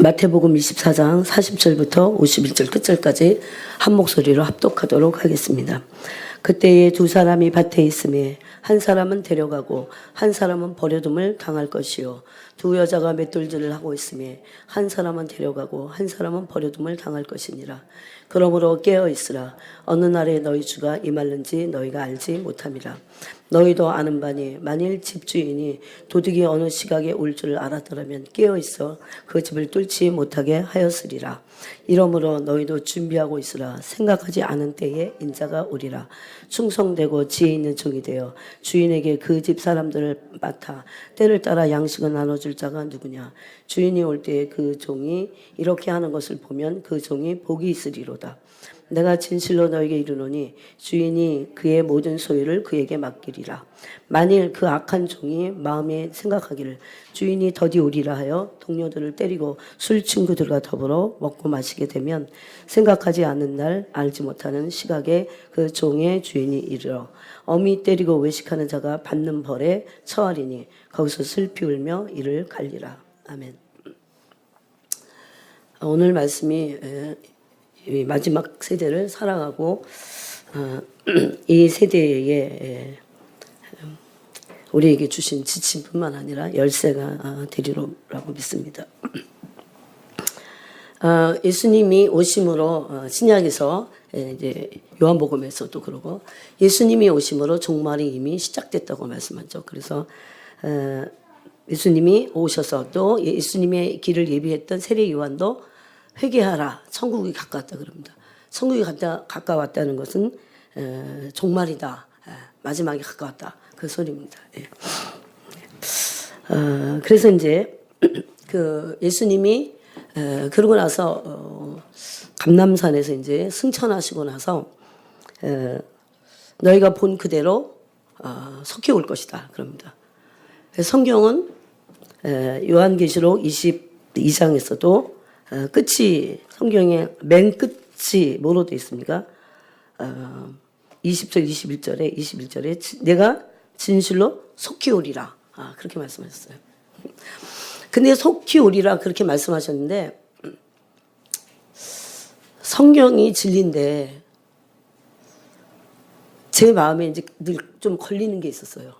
마태복음 24장 40절부터 51절 끝절까지 한 목소리로 합독하도록 하겠습니다. 그때에 두 사람이 밭에 있음에 한 사람은 데려가고 한 사람은 버려둠을 당할 것이요 두 여자가 맷돌질을 하고 있음에 한 사람은 데려가고 한 사람은 버려둠을 당할 것이니라. 그러므로 깨어 있으라. 어느 날에 너희 주가 임할는지 너희가 알지 못함이라. 너희도 아는 바니 만일 집주인이 도둑이 어느 시각에 올 줄 알았더라면 깨어 있어 그 집을 뚫지 못하게 하였으리라. 이러므로 너희도 준비하고 있으라. 생각하지 않은 때에 인자가 오리라. 충성되고 지혜 있는 종이 되어 주인에게 그 집 사람들을 맡아 때를 따라 양식을 나눠줄 자가 누구냐. 주인이 올 때에 그 종이 이렇게 하는 것을 보면 그 종이 복이 있으리로다. 내가 진실로 너에게 이르노니 주인이 그의 모든 소유를 그에게 맡기리라. 만일 그 악한 종이 마음에 생각하기를 주인이 더디 오리라 하여 동료들을 때리고 술 친구들과 더불어 먹고 마시게 되면 생각하지 않는 날 알지 못하는 시각에 그 종의 주인이 이르러 어미 때리고 외식하는 자가 받는 벌에 처하리니 거기서 슬피 울며 이를 갈리라. 아멘. 오늘 말씀이 이 마지막 세대를 사랑하고 이 세대에 우리에게 주신 지침뿐만 아니라 열쇠가 되리라고 믿습니다. 예수님이 오심으로 신약에서 이제 요한복음에서도 그러고 예수님이 오심으로 종말이 이미 시작됐다고 말씀하죠. 그래서 예수님이 오셔서 또 예수님의 길을 예비했던 세례 요한도 회개하라. 천국이 가까웠다 그럽니다. 천국이 가까웠다는 것은 종말이다. 마지막이 가까웠다. 그 소리입니다. 그래서 이제 그 예수님이 그러고 나서 감람산에서 이제 승천하시고 나서 너희가 본 그대로 속히 올 것이다. 그럽니다. 성경은 요한계시록 22장에서도 끝이 성경의 맨 끝이 뭐로 되어 있습니까? 20절 21절에 내가 진실로 속히 오리라. 그렇게 말씀하셨어요. 근데 속히 오리라 그렇게 말씀하셨는데 성경이 진리인데 제 마음에 이제 늘 좀 걸리는 게 있었어요.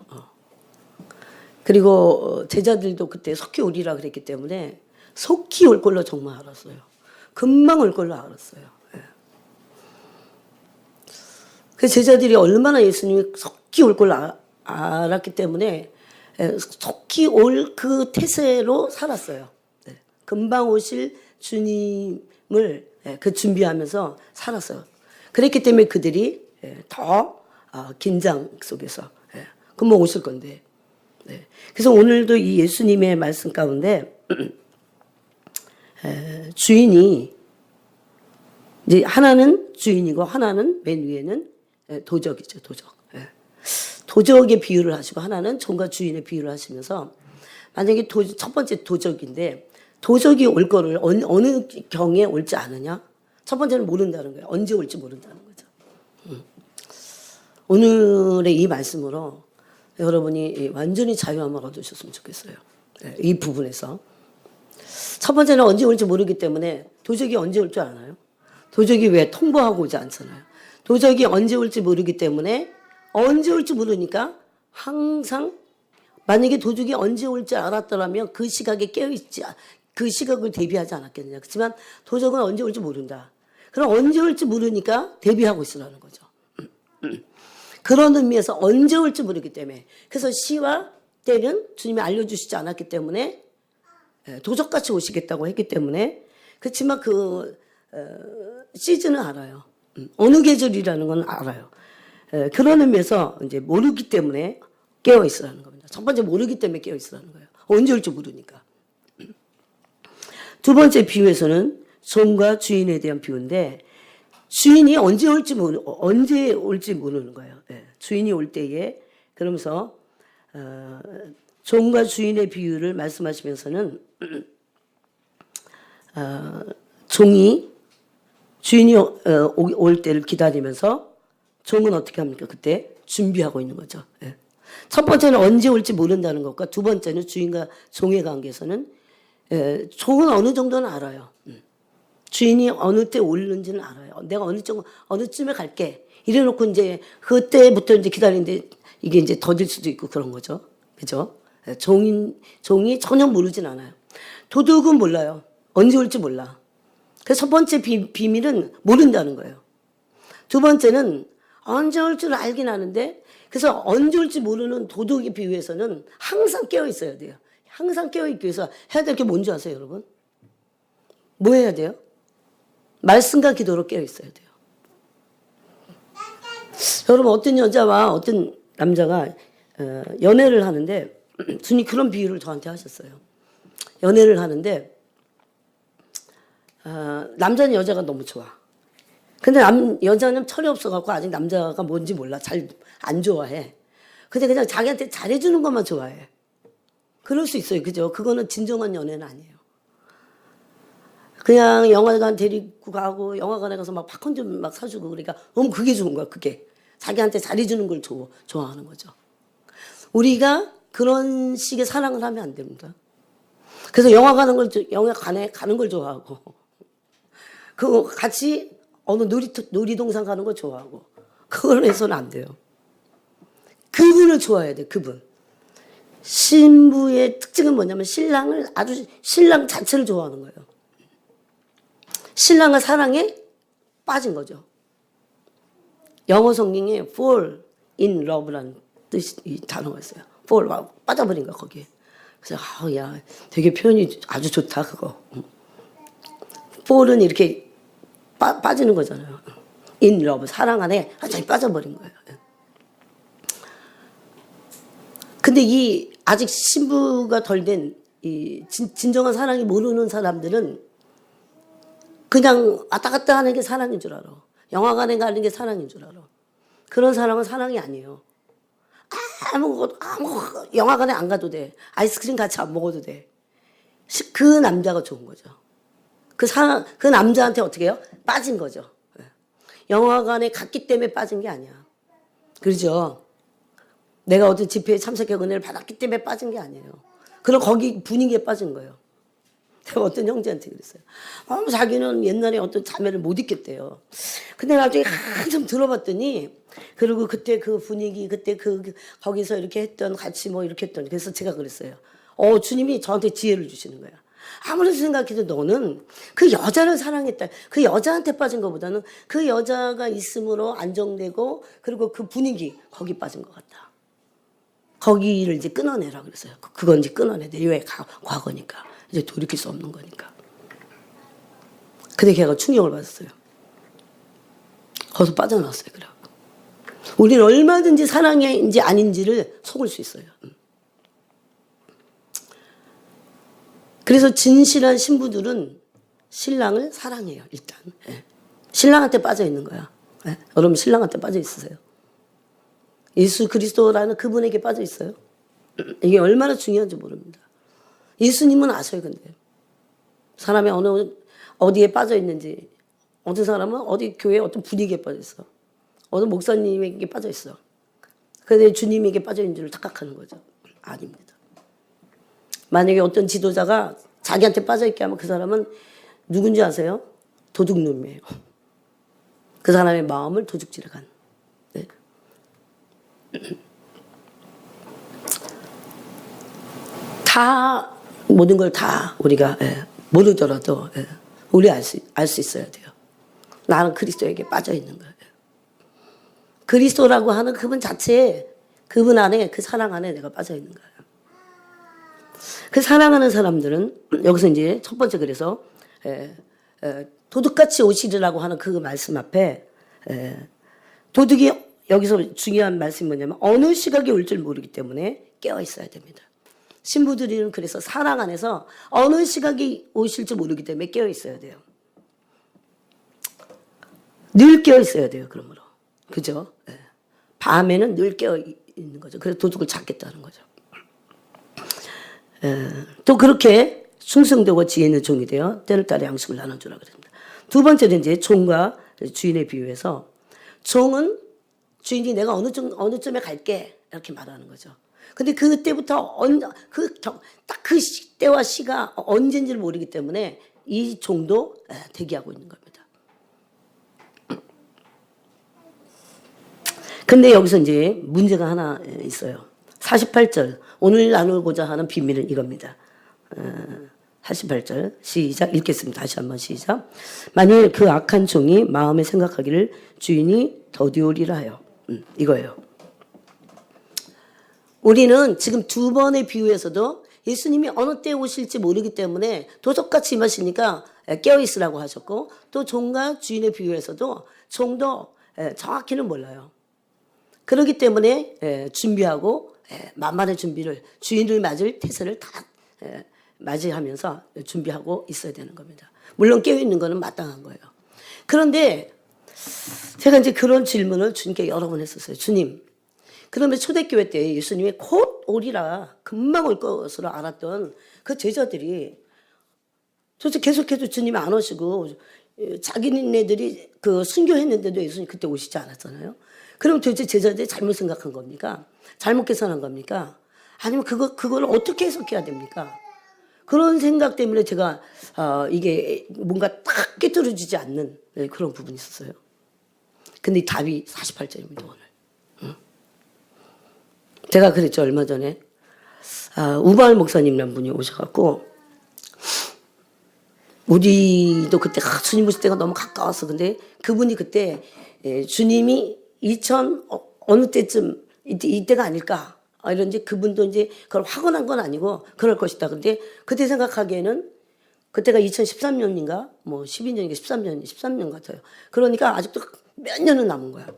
그리고 제자들도 그때 속히 오리라 그랬기 때문에 속히 올 걸로 정말 알았어요. 금방 올 걸로 알았어요. 그 제자들이 얼마나 예수님이 속히 올 걸로 알았기 때문에 속히 올 그 태세로 살았어요. 금방 오실 주님을 그 준비하면서 살았어요. 그랬기 때문에 그들이 더 긴장 속에서 금방 오실 건데. 그래서 오늘도 이 예수님의 말씀 가운데 주인이 이제 하나는 주인이고 하나는 맨 위에는 도적이죠. 도적의 비유를 하시고 하나는 종과 주인의 비유를 하시면서 만약에 첫 번째 도적인데 도적이 올 거를 어느 경에 올지 아느냐? 첫 번째는 모른다는 거예요. 언제 올지 모른다는 거죠. 오늘의 이 말씀으로 여러분이 완전히 자유함을 얻으셨으면 좋겠어요. 이 부분에서. 첫 번째는 언제 올지 모르기 때문에 도적이 언제 올 줄 아나요? 도적이 왜 통보하고 오지 않잖아요. 도적이 언제 올지 모르기 때문에 언제 올지 모르니까 항상 만약에 도적이 언제 올지 알았더라면 그 시각에 깨어있지 그 시각을 대비하지 않았겠느냐. 그렇지만 도적은 언제 올지 모른다. 그럼 언제 올지 모르니까 대비하고 있으라는 거죠. 그런 의미에서 언제 올지 모르기 때문에 그래서 시와 때는 주님이 알려주시지 않았기 때문에 도적같이 오시겠다고 했기 때문에 그렇지만 그 시즌은 알아요. 어느 계절이라는 건 알아요. 그런 의미에서 이제 모르기 때문에 깨어 있으라는 겁니다. 첫 번째 모르기 때문에 깨어 있으라는 거예요. 언제 올지 모르니까. 두 번째 비유에서는 종과 주인에 대한 비유인데 주인이 언제 올지 모르는 거예요. 주인이 올 때에 그러면서 종과 주인의 비유를 말씀하시면서는 종이 주인이 올 때를 기다리면서 종은 어떻게 합니까? 그때 준비하고 있는 거죠. 첫 번째는 언제 올지 모른다는 것과 두 번째는 주인과 종의 관계에서는 종은 어느 정도는 알아요. 주인이 어느 때 오르는지는 알아요. 내가 어느쯤에 갈게. 이래놓고 이제 그때부터 이제 기다리는데 이게 이제 더딜 수도 있고 그런 거죠. 그죠? 종이 전혀 모르진 않아요. 도둑은 몰라요. 언제 올지 몰라. 그래서 첫 번째 비밀은 모른다는 거예요. 두 번째는 언제 올 줄 알긴 하는데 그래서 언제 올지 모르는 도둑에 비유해서는 항상 깨어 있어야 돼요. 항상 깨어 있기 위해서 해야 될 게 뭔지 아세요, 여러분? 뭐 해야 돼요? 말씀과 기도로 깨어 있어야 돼요. 여러분 어떤 여자와 어떤 남자가 연애를 하는데 주님 그런 비유를 저한테 하셨어요. 연애를 하는데 남자는 여자가 너무 좋아. 근데 여자는 철이 없어갖고 아직 남자가 뭔지 몰라. 잘 안 좋아해. 근데 그냥 자기한테 잘해주는 것만 좋아해. 그럴 수 있어요. 그죠? 그거는 진정한 연애는 아니에요. 그냥 영화관 데리고 가고 영화관에 가서 막 팝콘 좀 막 사주고 그러니까 너무 그게 좋은 거야. 그게. 자기한테 잘해주는 걸 좋아하는 거죠. 우리가 그런 식의 사랑을 하면 안 됩니다. 그래서 영화관에 가는 걸 좋아하고 그 같이 어느 놀이동산 가는 거 좋아하고 그걸 해서는 안 돼요. 그분을 좋아해야 돼. 그분. 신부의 특징은 뭐냐면 신랑 자체를 좋아하는 거예요. 신랑을 사랑에 빠진 거죠. 영어 성경에 fall in love라는 뜻이 단어가 있어요. fall 빠져버린 거야 거기에. 그래서 야 되게 표현이 아주 좋다 그거. fall은 이렇게 빠지는 거잖아요. in love 사랑 안에 완전히 빠져버린 거예요. 근데 이 아직 신부가 덜 된 이 진정한 사랑이 모르는 사람들은 그냥 왔다 갔다 하는 게 사랑인 줄 알아. 영화관에 가는 게 사랑인 줄 알아. 그런 사랑은 사랑이 아니에요. 아무것도 영화관에 안 가도 돼. 아이스크림 같이 안 먹어도 돼. 그 남자가 좋은 거죠. 그 남자한테 어떻게 해요? 빠진 거죠. 영화관에 갔기 때문에 빠진 게 아니야. 그렇죠? 내가 어떤 집회에 참석해 은혜를 받았기 때문에 빠진 게 아니에요. 그럼 거기 분위기에 빠진 거예요. 제가 어떤 형제한테 그랬어요. 자기는 옛날에 어떤 자매를 못 잊겠대요. 근데 나중에 한참 들어봤더니 그리고 그때 그 분위기 그때 거기서 이렇게 했던 같이 뭐 이렇게 했던 그래서 제가 그랬어요. 주님이 저한테 지혜를 주시는 거야. 아무리 생각해도 너는 그 여자를 사랑했다. 그 여자한테 빠진 것보다는 그 여자가 있음으로 안정되고 그리고 그 분위기 거기 빠진 것 같다. 거기를 이제 끊어내라 그랬어요. 그건 이제 끊어내야 돼. 왜 과거니까. 이제 돌이킬 수 없는 거니까. 근데 걔가 충격을 받았어요. 거기서 빠져나왔어요. 그래갖고. 우리는 얼마든지 사랑인지 아닌지를 속을 수 있어요. 그래서 진실한 신부들은 신랑을 사랑해요. 일단. 신랑한테 빠져 있는 거야. 여러분 신랑한테 빠져 있으세요? 예수 그리스도라는 그분에게 빠져 있어요. 이게 얼마나 중요한지 모릅니다. 예수님은 아셔요, 근데. 사람이 어디에 빠져 있는지, 어떤 사람은 어디 교회 어떤 분위기에 빠져 있어. 어느 목사님에게 빠져 있어. 근데 주님에게 빠져 있는 줄 착각하는 거죠. 아닙니다. 만약에 어떤 지도자가 자기한테 빠져 있게 하면 그 사람은 누군지 아세요? 도둑놈이에요. 그 사람의 마음을 도둑질해 간. 네. 다 모든 걸 다 우리가 모르더라도 우리 알 수 있어야 돼요. 나는 그리스도에게 빠져 있는 거예요. 그리스도라고 하는 그분 자체에 그분 안에 그 사랑 안에 내가 빠져 있는 거예요. 그 사랑하는 사람들은 여기서 이제 첫 번째 그래서 도둑같이 오시리라고 하는 그 말씀 앞에 도둑이 여기서 중요한 말씀이 뭐냐면 어느 시각이 올 줄 모르기 때문에 깨어 있어야 됩니다. 신부들은 그래서 사랑 안에서 어느 시각이 오실지 모르기 때문에 깨어 있어야 돼요. 늘 깨어 있어야 돼요. 그러므로 그죠? 밤에는 늘 깨어 있는 거죠. 그래서 도둑을 잡겠다는 거죠. 또 그렇게 충성되고 지혜 있는 종이 되어 때를 따라 양식을 나눠주라 그랬습니다. 두 번째는 이제 종과 주인의 비유에서 종은 주인이 내가 어느 쯤에 갈게 이렇게 말하는 거죠. 근데 그때부터 딱 그 때와 시가 언젠지를 모르기 때문에 이 종도 대기하고 있는 겁니다. 근데 여기서 이제 문제가 하나 있어요. 48절 오늘 나누고자 하는 비밀은 이겁니다. 48절 시작 읽겠습니다. 다시 한번 시작. 만일 그 악한 종이 마음에 생각하기를 주인이 더디오리라 하여. 이거예요. 우리는 지금 두 번의 비유에서도 예수님이 어느 때 오실지 모르기 때문에 도적같이 임하시니까 깨어있으라고 하셨고, 또 종과 주인의 비유에서도 종도 정확히는 몰라요. 그렇기 때문에 준비하고 만반의 준비를, 주인을 맞을 태세를 다 맞이하면서 준비하고 있어야 되는 겁니다. 물론 깨어있는 거는 마땅한 거예요. 그런데 제가 이제 그런 질문을 주님께 여러 번 했었어요. 주님, 그러면 초대교회 때 예수님이 곧 오리라, 금방 올 것으로 알았던 그 제자들이 도대체 계속해서 주님이 안 오시고 자기네들이 그 순교했는데도 예수님 그때 오시지 않았잖아요. 그럼 도대체 제자들이 잘못 생각한 겁니까? 잘못 계산한 겁니까? 아니면 그걸 어떻게 해석해야 됩니까? 그런 생각 때문에 제가 이게 뭔가 딱 깨뚫어지지 않는 그런 부분이 있었어요. 근데 답이 48절입니다, 오늘. 제가 그랬죠, 얼마 전에. 우발 목사님이라는 분이 오셔갖고, 우리도 그때 주님 오실 때가 너무 가까웠어. 근데 그분이 그때 주님이 어느 때쯤 이때가 아닐까 이런지, 그분도 이제 그걸 확언한 건 아니고 그럴 것이다. 근데 그때 생각하기에는 그때가 2013년인가 뭐 12년인가 13년 같아요. 그러니까 아직도 몇 년은 남은 거야.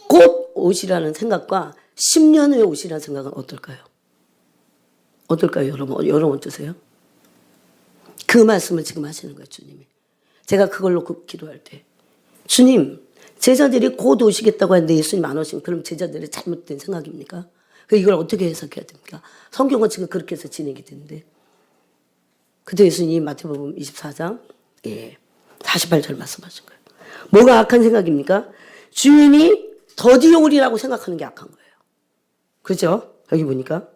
곧 오시라는 생각과 10년 후에 오시라는 생각은 어떨까요? 어떨까요, 여러분? 여러분 어떠세요? 그 말씀을 지금 하시는 거예요, 주님이. 제가 그걸로 기도할 때, 주님, 제자들이 곧 오시겠다고 하는데 예수님 안 오시면 그럼 제자들의 잘못된 생각입니까? 이걸 어떻게 해석해야 됩니까? 성경은 지금 그렇게 해서 진행이 되는데. 그때 예수님이 마태복음 24장 48절 말씀하신 거예요. 뭐가 악한 생각입니까? 주인이 더디 오리라고 생각하는 게 악한 거예요. 그죠? 여기 보니까.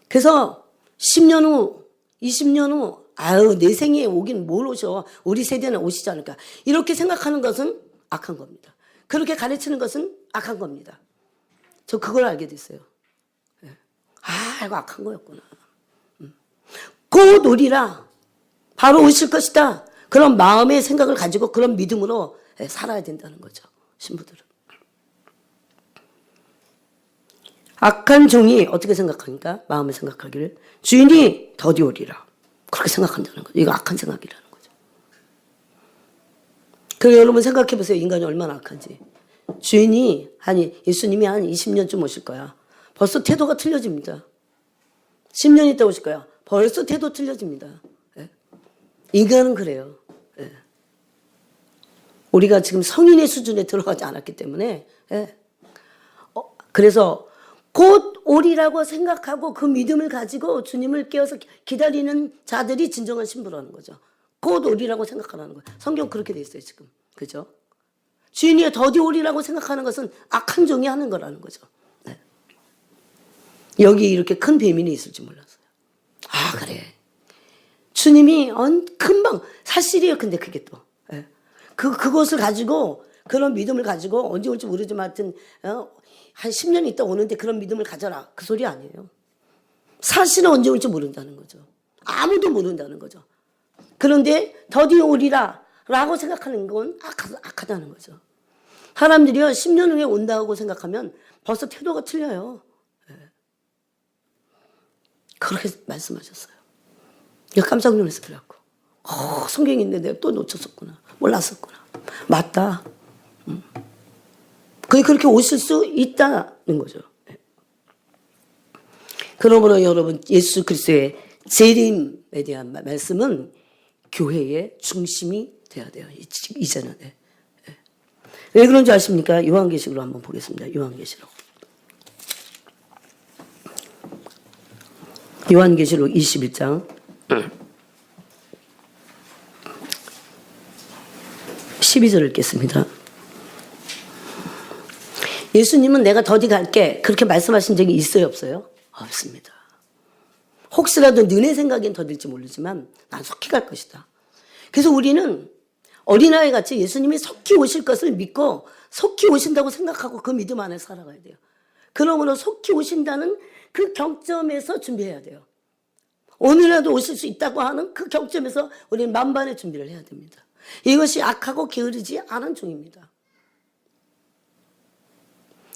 그래서 10년 후, 20년 후, 내 생에 오긴 뭘 오셔. 우리 세대는 오시지 않을까. 이렇게 생각하는 것은 악한 겁니다. 그렇게 가르치는 것은 악한 겁니다. 저 그걸 알게 됐어요. 이거 악한 거였구나. 곧 오리라. 바로 오실 것이다. 그런 마음의 생각을 가지고 그런 믿음으로 살아야 된다는 거죠, 신부들은. 악한 종이 어떻게 생각하니까? 마음에 생각하기를 주인이 더디 오리라. 그렇게 생각한다는 거죠. 이거 악한 생각이라는 거죠. 그럼 여러분 생각해 보세요. 인간이 얼마나 악한지. 예수님이 한 20년쯤 오실 거야. 벌써 태도가 틀려집니다. 10년 있다 오실 거야. 벌써 태도 틀려집니다. 인간은 그래요. 우리가 지금 성인의 수준에 들어가지 않았기 때문에. 그래서 곧 오리라고 생각하고 그 믿음을 가지고 주님을 깨어서 기다리는 자들이 진정한 신부라는 거죠. 곧 오리라고 생각하라는 거예요. 성경 그렇게 돼 있어요, 지금. 그죠? 주인이 더디 오리라고 생각하는 것은 악한 종이 하는 거라는 거죠. 여기 이렇게 큰 비밀이 있을 줄 몰랐어요. 그래. 주님이 금방, 사실이에요. 근데 그게 또. 그것을 가지고, 그런 믿음을 가지고 언제 올지 모르지만 하여튼, 한 10년 있다 오는데 그런 믿음을 가져라. 그 소리 아니에요. 사실은 언제 올지 모른다는 거죠. 아무도 모른다는 거죠. 그런데 더디 오리라 라고 생각하는 건 악하다는 거죠. 사람들이요, 10년 후에 온다고 생각하면 벌써 태도가 틀려요. 그렇게 말씀하셨어요. 깜짝 놀라서 그래갖고. 성경이 있는데 내가 또 놓쳤었구나. 몰랐었구나. 맞다. 그렇게 오실 수 있다는 거죠. 그러므로 여러분, 예수 그리스도의 재림에 대한 말씀은 교회의 중심이 돼야 돼요. 이제는. 왜 그런지 아십니까? 요한계시록으로 한번 보겠습니다. 요한계시록 21장 12절 읽겠습니다. 예수님은 내가 더디 갈게 그렇게 말씀하신 적이 있어요, 없어요? 없습니다. 혹시라도 너네 생각엔 더딜지 모르지만 난 속히 갈 것이다. 그래서 우리는 어린아이 같이 예수님이 속히 오실 것을 믿고 속히 오신다고 생각하고 그 믿음 안에 살아가야 돼요. 그러므로 속히 오신다는 그 경점에서 준비해야 돼요. 오늘이라도 오실 수 있다고 하는 그 경점에서 우리는 만반의 준비를 해야 됩니다. 이것이 악하고 게으르지 않은 종입니다.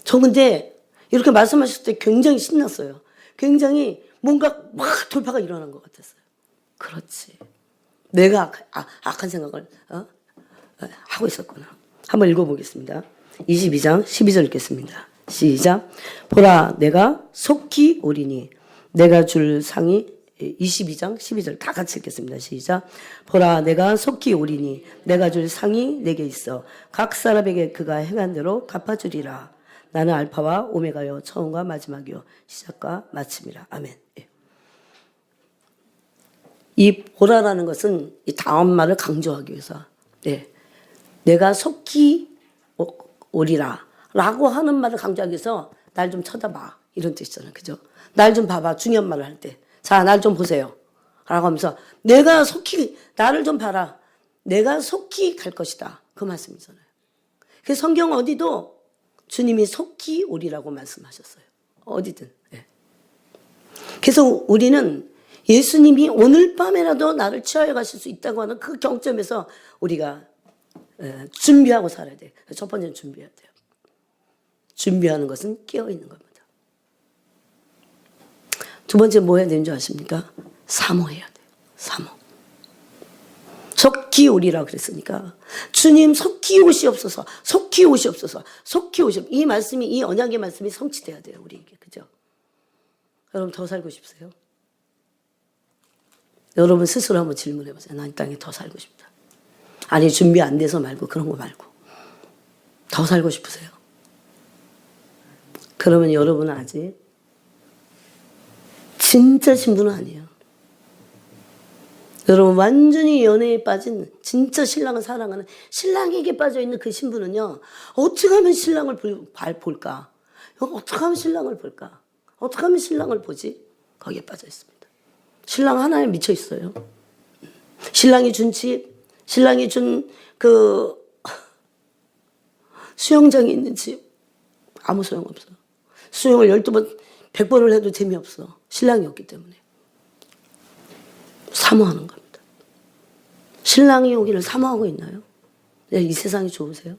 저 근데 이렇게 말씀하실 때 굉장히 신났어요. 굉장히 뭔가 막 돌파가 일어난 것 같았어요. 그렇지. 내가 악한 생각을 하고 있었구나. 한번 읽어보겠습니다. 22장 12절 읽겠습니다. 시작. 보라 내가 속히 오리니 내가 줄 상이 22장 12절 다 같이 읽겠습니다. 시작. 보라 내가 속히 오리니 내가 줄 상이 내게 있어 각 사람에게 그가 행한 대로 갚아주리라. 나는 알파와 오메가요 처음과 마지막이요 시작과 마침이라. 아멘. 이 보라라는 것은 이 다음 말을 강조하기 위해서 내가 속히 오리라 라고 하는 말을 강조하기 위해서 날 좀 쳐다봐 이런 뜻이잖아요. 그죠? 날 좀 봐봐. 중요한 말을 할 때. 자, 날 좀 보세요. 라고 하면서 내가 속히 나를 좀 봐라. 내가 속히 갈 것이다. 그 말씀이잖아요. 그 성경 어디도 주님이 속히 오리라고 말씀하셨어요. 어디든. 그래서 우리는 예수님이 오늘 밤에라도 나를 취하여 가실 수 있다고 하는 그 경점에서 우리가 준비하고 살아야 돼요. 첫 번째는 준비해야 돼요. 준비하는 것은 깨어있는 겁니다. 두 번째 뭐 해야 되는 줄 아십니까? 사모해야 돼요. 사모. 속히 오리라 그랬으니까 주님 속히 오시옵소서. 속히 오시옵소서. 속히 오시옵소서. 이 말씀이 이 언약의 말씀이 성취돼야 돼요. 우리에게. 그죠? 여러분 더 살고 싶으세요? 여러분 스스로 한번 질문해 보세요. 난 이 땅에 더 살고 싶다. 아니 준비 안 돼서 말고 그런 거 말고 더 살고 싶으세요? 그러면 여러분은 아직 진짜 신부는 아니에요. 여러분 완전히 연애에 빠진 진짜 신랑을 사랑하는 신랑에게 빠져있는 그 신부는요. 어떻게 하면 신랑을 볼까? 어떻게 하면 신랑을 볼까? 어떻게 하면 신랑을 보지? 거기에 빠져 있습니다. 신랑 하나에 미쳐 있어요. 신랑이 준 집, 신랑이 준 그 수영장이 있는 집 아무 소용없어. 수영을 12번, 100번을 해도 재미없어. 신랑이 없기 때문에. 사모하는 겁니다. 신랑이 오기를 사모하고 있나요? 이 세상이 좋으세요?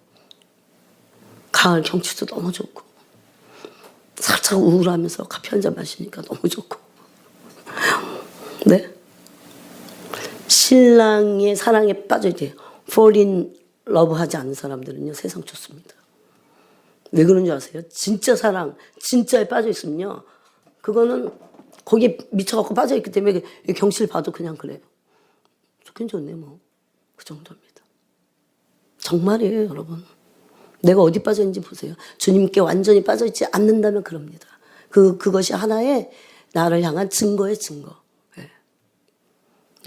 가을 경치도 너무 좋고 살짝 우울하면서 커피 한잔 마시니까 너무 좋고 네? 신랑의 사랑에 빠져있지 fall in love 하지 않는 사람들은요 세상 좋습니다. 왜 그런 줄 아세요? 진짜 사랑, 진짜에 빠져있으면요 그거는 거기에 미쳐갖고 빠져있기 때문에 경치를 봐도 그냥 그래요. 좋긴 좋네 뭐. 그 정도입니다. 정말이에요 여러분. 내가 어디 빠져있는지 보세요. 주님께 완전히 빠져있지 않는다면 그럽니다. 그것이 하나의 나를 향한 증거의 증거.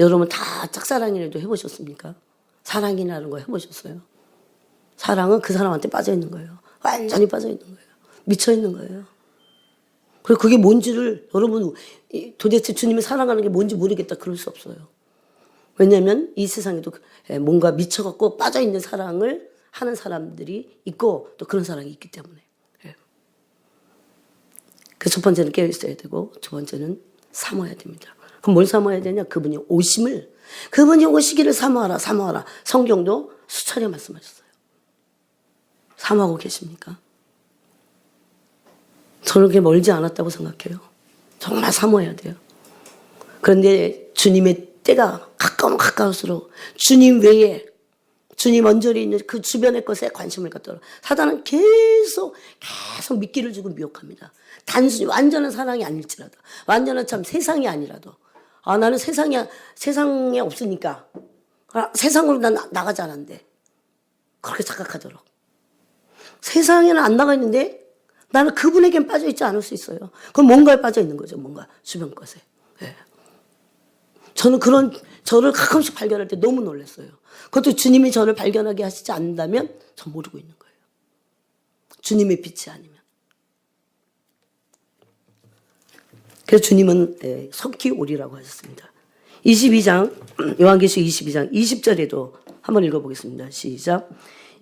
여러분 다 짝사랑이라도 해보셨습니까? 사랑이라는 거 해보셨어요? 사랑은 그 사람한테 빠져있는 거예요. 완전히 빠져있는 거예요. 미쳐있는 거예요. 그리고 그게 뭔지를 여러분 도대체 주님을 사랑하는 게 뭔지 모르겠다 그럴 수 없어요. 왜냐하면 이 세상에도 뭔가 미쳐갖고 빠져있는 사랑을 하는 사람들이 있고 또 그런 사랑이 있기 때문에. 그 첫 번째는 깨어있어야 되고 두 번째는 사모해야 됩니다. 그럼 뭘 사모해야 되냐? 그분이 오시기를 사모하라 사모하라. 성경도 수차례 말씀하셨어요. 사모하고 계십니까? 저는 그게 멀지 않았다고 생각해요. 정말 사모해야 돼요. 그런데 주님의 때가 가까우면 가까울수록 주님 외에 주님 언저리 있는 그 주변의 것에 관심을 갖도록 사단은 계속 미끼를 주고 미혹합니다. 단순히 완전한 사랑이 아닐지라도 완전한 참 세상이 아니라도 나는 세상에 없으니까 세상으로 난 나가지 않았는데 그렇게 착각하도록 세상에는 안 나가 있는데 나는 그분에겐 빠져있지 않을 수 있어요. 그럼 뭔가에 빠져있는 거죠. 뭔가 주변 것에. 저는 저를 가끔씩 발견할 때 너무 놀랐어요. 그것도 주님이 저를 발견하게 하시지 않는다면 전 모르고 있는 거예요. 주님의 빛이 아니면. 그래서 주님은 석기 오리라고 하셨습니다. 22장 요한계시록 22장 20절에도 한번 읽어보겠습니다. 시작.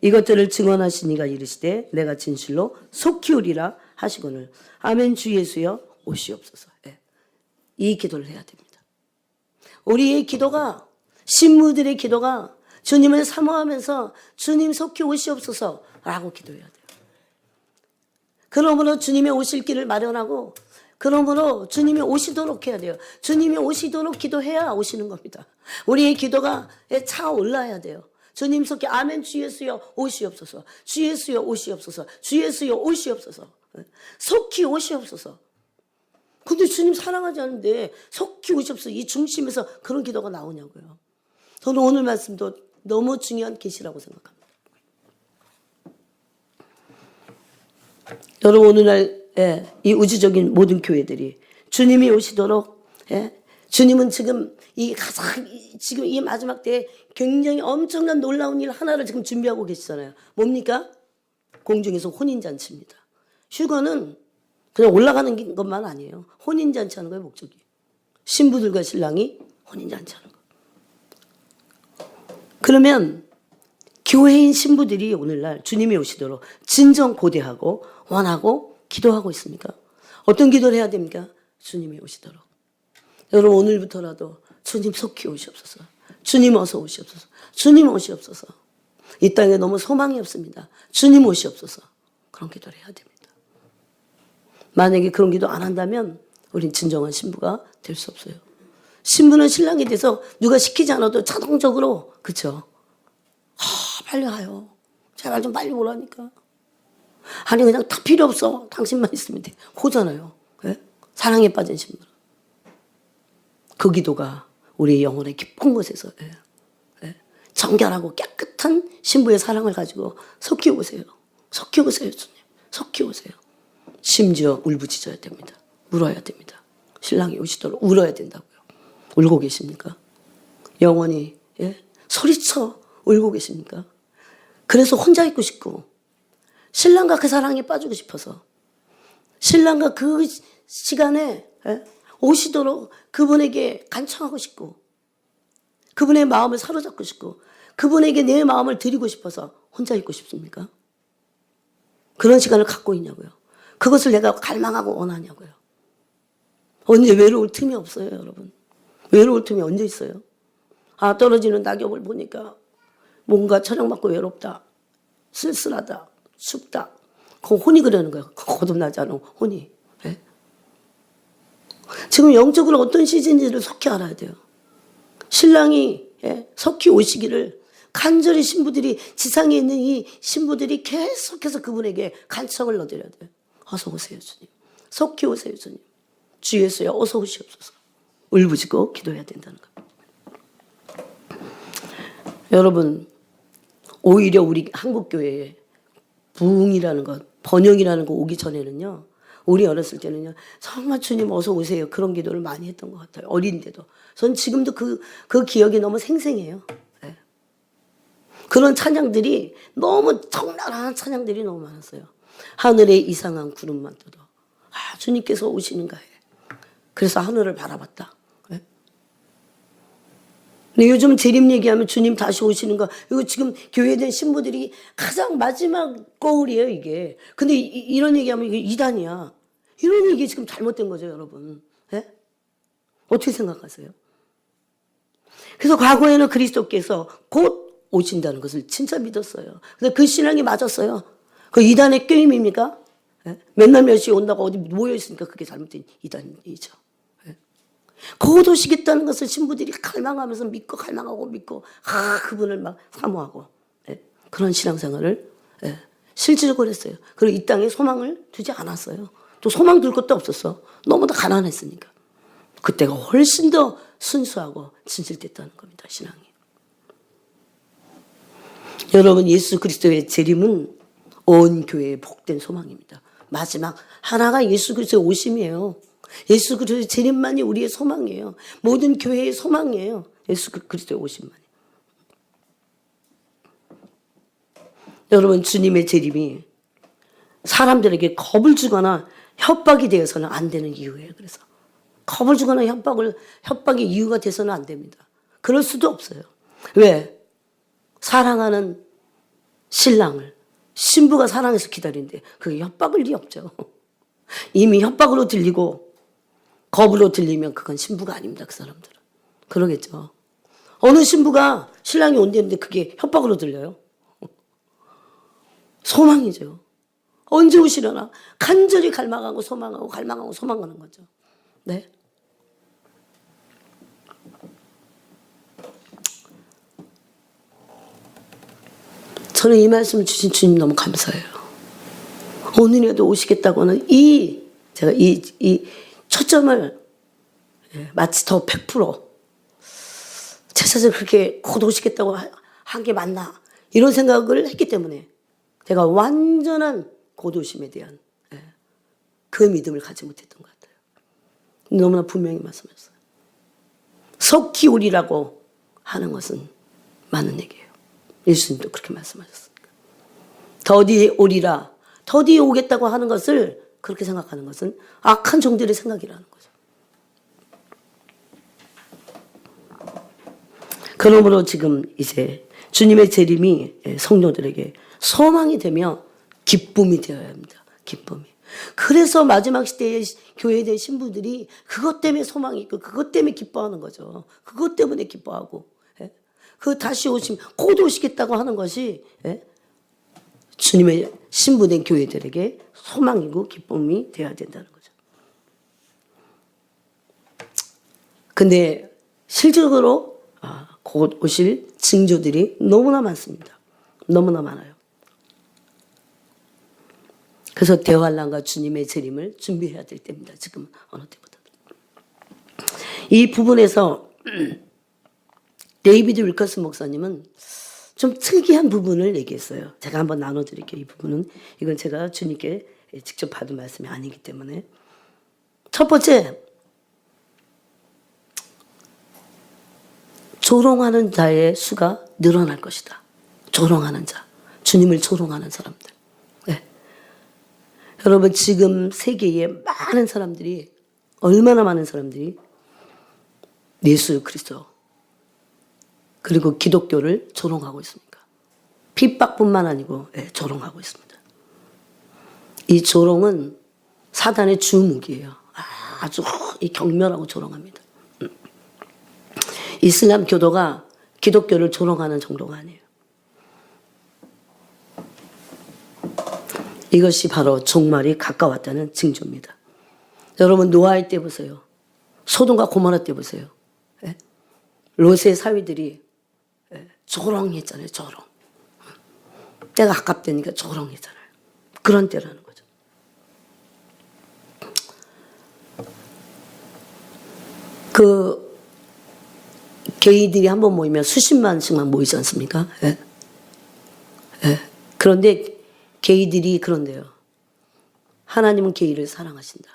이것들을 증언하신 이가 이르시되 내가 진실로 속히 오리라 하시거늘 아멘 주 예수여 오시옵소서. 이 기도를 해야 됩니다. 우리의 기도가 신부들의 기도가 주님을 사모하면서 주님 속히 오시옵소서 라고 기도해야 돼요. 그러므로 주님의 오실 길을 마련하고 그러므로 주님이 오시도록 해야 돼요. 주님이 오시도록 기도해야 오시는 겁니다. 우리의 기도가 차올라야 돼요. 주님 속히 아멘 주 예수여 오시옵소서. 주 예수여 오시옵소서. 주 예수여 오시옵소서. 속히 오시옵소서. 근데 주님 사랑하지 않는데 속히 오시옵소서. 이 중심에서 그런 기도가 나오냐고요. 저는 오늘 말씀도 너무 중요한 계시라고 생각합니다. 여러분 오늘날 이 우주적인 모든 교회들이 주님이 오시도록 주님은 지금 이 마지막 때에 굉장히 엄청난 놀라운 일 하나를 지금 준비하고 계시잖아요. 뭡니까? 공중에서 혼인잔치입니다. 휴거는 그냥 올라가는 것만 아니에요. 혼인잔치 하는 거예요, 목적이. 신부들과 신랑이 혼인잔치 하는 거. 그러면 교회인 신부들이 오늘날 주님이 오시도록 진정 고대하고 원하고 기도하고 있습니까? 어떤 기도를 해야 됩니까? 주님이 오시도록. 여러분 오늘부터라도 주님 속히 오시옵소서. 주님 어서 오시옵소서. 주님 오시옵소서. 이 땅에 너무 소망이 없습니다. 주님 오시옵소서. 그런 기도를 해야 됩니다. 만약에 그런 기도 안 한다면 우린 진정한 신부가 될 수 없어요. 신부는 신랑에 대해서 누가 시키지 않아도 자동적으로 그렇죠. 빨리 가요. 제발 좀 빨리 오라니까. 아니 그냥 다 필요 없어. 당신만 있으면 돼. 호잖아요. 네? 사랑에 빠진 신부는. 그 기도가 우리의 영혼의 깊은 곳에서 정결하고 깨끗한 신부의 사랑을 가지고 속히 오세요. 속히 오세요 주님. 속히 오세요. 심지어 울부짖어야 됩니다. 울어야 됩니다. 신랑이 오시도록 울어야 된다고요. 울고 계십니까? 영원히 소리쳐 울고 계십니까? 그래서 혼자 있고 싶고 신랑과 그 사랑에 빠지고 싶어서 신랑과 그 시간에 오시도록 그분에게 간청하고 싶고 그분의 마음을 사로잡고 싶고 그분에게 내 마음을 드리고 싶어서 혼자 있고 싶습니까? 그런 시간을 갖고 있냐고요. 그것을 내가 갈망하고 원하냐고요. 언제 외로울 틈이 없어요, 여러분. 외로울 틈이 언제 있어요? 떨어지는 낙엽을 보니까 뭔가 저녁맞고 외롭다. 쓸쓸하다. 춥다. 그거 혼이 그러는 거예요. 거듭나지 않은 혼이. 네? 지금 영적으로 어떤 시즌인지를 속히 알아야 돼요. 신랑이 속히 오시기를 간절히 신부들이 지상에 있는 이 신부들이 계속해서 그분에게 간청을 넣어드려야 돼요. 어서 오세요 주님. 속히 오세요 주님. 주 예수여 어서 오시옵소서. 울부짖고 기도해야 된다는 거예요. 여러분 오히려 우리 한국교회에 부흥이라는 것, 번영이라는 거 오기 전에는요. 우리 어렸을 때는요. 정말 주님 어서 오세요. 그런 기도를 많이 했던 것 같아요. 어린데도. 전 지금도 그 기억이 너무 생생해요. 네. 그런 찬양들이 너무 적나라한 찬양들이 너무 많았어요. 하늘에 이상한 구름만 떠도 주님께서 오시는가 해. 그래서 하늘을 바라봤다. 네. 근데 요즘 재림 얘기하면 주님 다시 오시는 거 이거 지금 교회된 신부들이 가장 마지막 거울이에요 이게. 근데 이런 얘기하면 이게 이단이야. 이런 얘기 지금 잘못된 거죠 여러분. 네? 어떻게 생각하세요? 그래서 과거에는 그리스도께서 곧 오신다는 것을 진짜 믿었어요. 그래서 그 신앙이 맞았어요. 그 이단의 게임입니까? 네? 맨날 몇 시에 온다고 어디 모여있으니까 그게 잘못된 이단이죠. 곧 오시겠다는 것을 신부들이 갈망하면서 믿고 갈망하고 믿고 그분을 막 사모하고 그런 신앙생활을 실질적으로 했어요. 그리고 이 땅에 소망을 두지 않았어요. 또 소망 둘 것도 없었어. 너무도 가난했으니까. 그때가 훨씬 더 순수하고 진실됐다는 겁니다. 신앙이. 여러분 예수 그리스도의 재림은 온 교회의 복된 소망입니다. 마지막 하나가 예수 그리스도의 오심이에요. 예수 그리스도의 재림만이 우리의 소망이에요. 모든 교회의 소망이에요. 예수 그리스도의 오심만이. 여러분 주님의 재림이 사람들에게 겁을 주거나 협박이 되어서는 안 되는 이유예요. 그래서 겁을 주거나 협박의 이유가 돼서는 안 됩니다. 그럴 수도 없어요. 왜? 사랑하는 신랑을 신부가 사랑해서 기다리는데 그게 협박을 리 없죠. 이미 협박으로 들리고 겁으로 들리면 그건 신부가 아닙니다. 그 사람들은. 그러겠죠. 어느 신부가 신랑이 온다는데 그게 협박으로 들려요? 소망이죠. 언제 오시려나 간절히 갈망하고 소망하고 갈망하고 소망하는 거죠. 네. 저는 이 말씀을 주신 주님 너무 감사해요. 오늘이라도 오시겠다고 하는 제가 이 초점을 마치 더 100% 제자들 그렇게 곧 오시겠다고 한 게 맞나 이런 생각을 했기 때문에 제가 완전한 곧 오심에 대한 그 믿음을 가지 못했던 것 같아요. 너무나 분명히 말씀하셨어요. 속히 오리라고 하는 것은 많은 얘기예요. 예수님도 그렇게 말씀하셨습니다. 더디 오리라, 더디 오겠다고 하는 것을 그렇게 생각하는 것은 악한 종들의 생각이라는 거죠. 그러므로 지금 이제 주님의 재림이 성도들에게 소망이 되며 기쁨이 되어야 합니다. 기쁨이. 그래서 마지막 시대의 교회에 대한 신부들이 그것 때문에 소망이 있고 그것 때문에 기뻐하는 거죠. 그것 때문에 기뻐하고 그 다시 오심 곧 오시겠다고 하는 것이 주님의 신부된 교회들에게 소망이고 기쁨이 되어야 된다는 거죠. 근데 실질적으로 곧 오실 징조들이 너무나 많습니다. 너무나 많아요. 그래서 대환란과 주님의 재림을 준비해야 될 때입니다. 지금 어느 때보다. 이 부분에서 데이비드 윌커슨 목사님은 좀 특이한 부분을 얘기했어요. 제가 한번 나눠드릴게요. 이 부분은 이건 제가 주님께 직접 받은 말씀이 아니기 때문에 첫 번째 조롱하는 자의 수가 늘어날 것이다. 조롱하는 자, 주님을 조롱하는 사람들. 네. 여러분 지금 세계에 많은 사람들이 얼마나 많은 사람들이 예수 그리스도 그리고 기독교를 조롱하고 있습니까? 핍박뿐만 아니고 조롱하고 있습니다. 이 조롱은 사단의 주무기예요. 아주 경멸하고 조롱합니다. 이슬람 교도가 기독교를 조롱하는 정도가 아니에요. 이것이 바로 종말이 가까웠다는 징조입니다. 여러분 노아의 때 보세요. 소돔과 고모라 때 보세요. 롯의 사위들이 조롱했잖아요. 조롱. 때가 가깝다니까 조롱했잖아요. 그런 때라는 거죠. 그 게이들이 한번 모이면 수십만씩만 모이지 않습니까? 그런데 게이들이 그런데요. 하나님은 게이를 사랑하신다.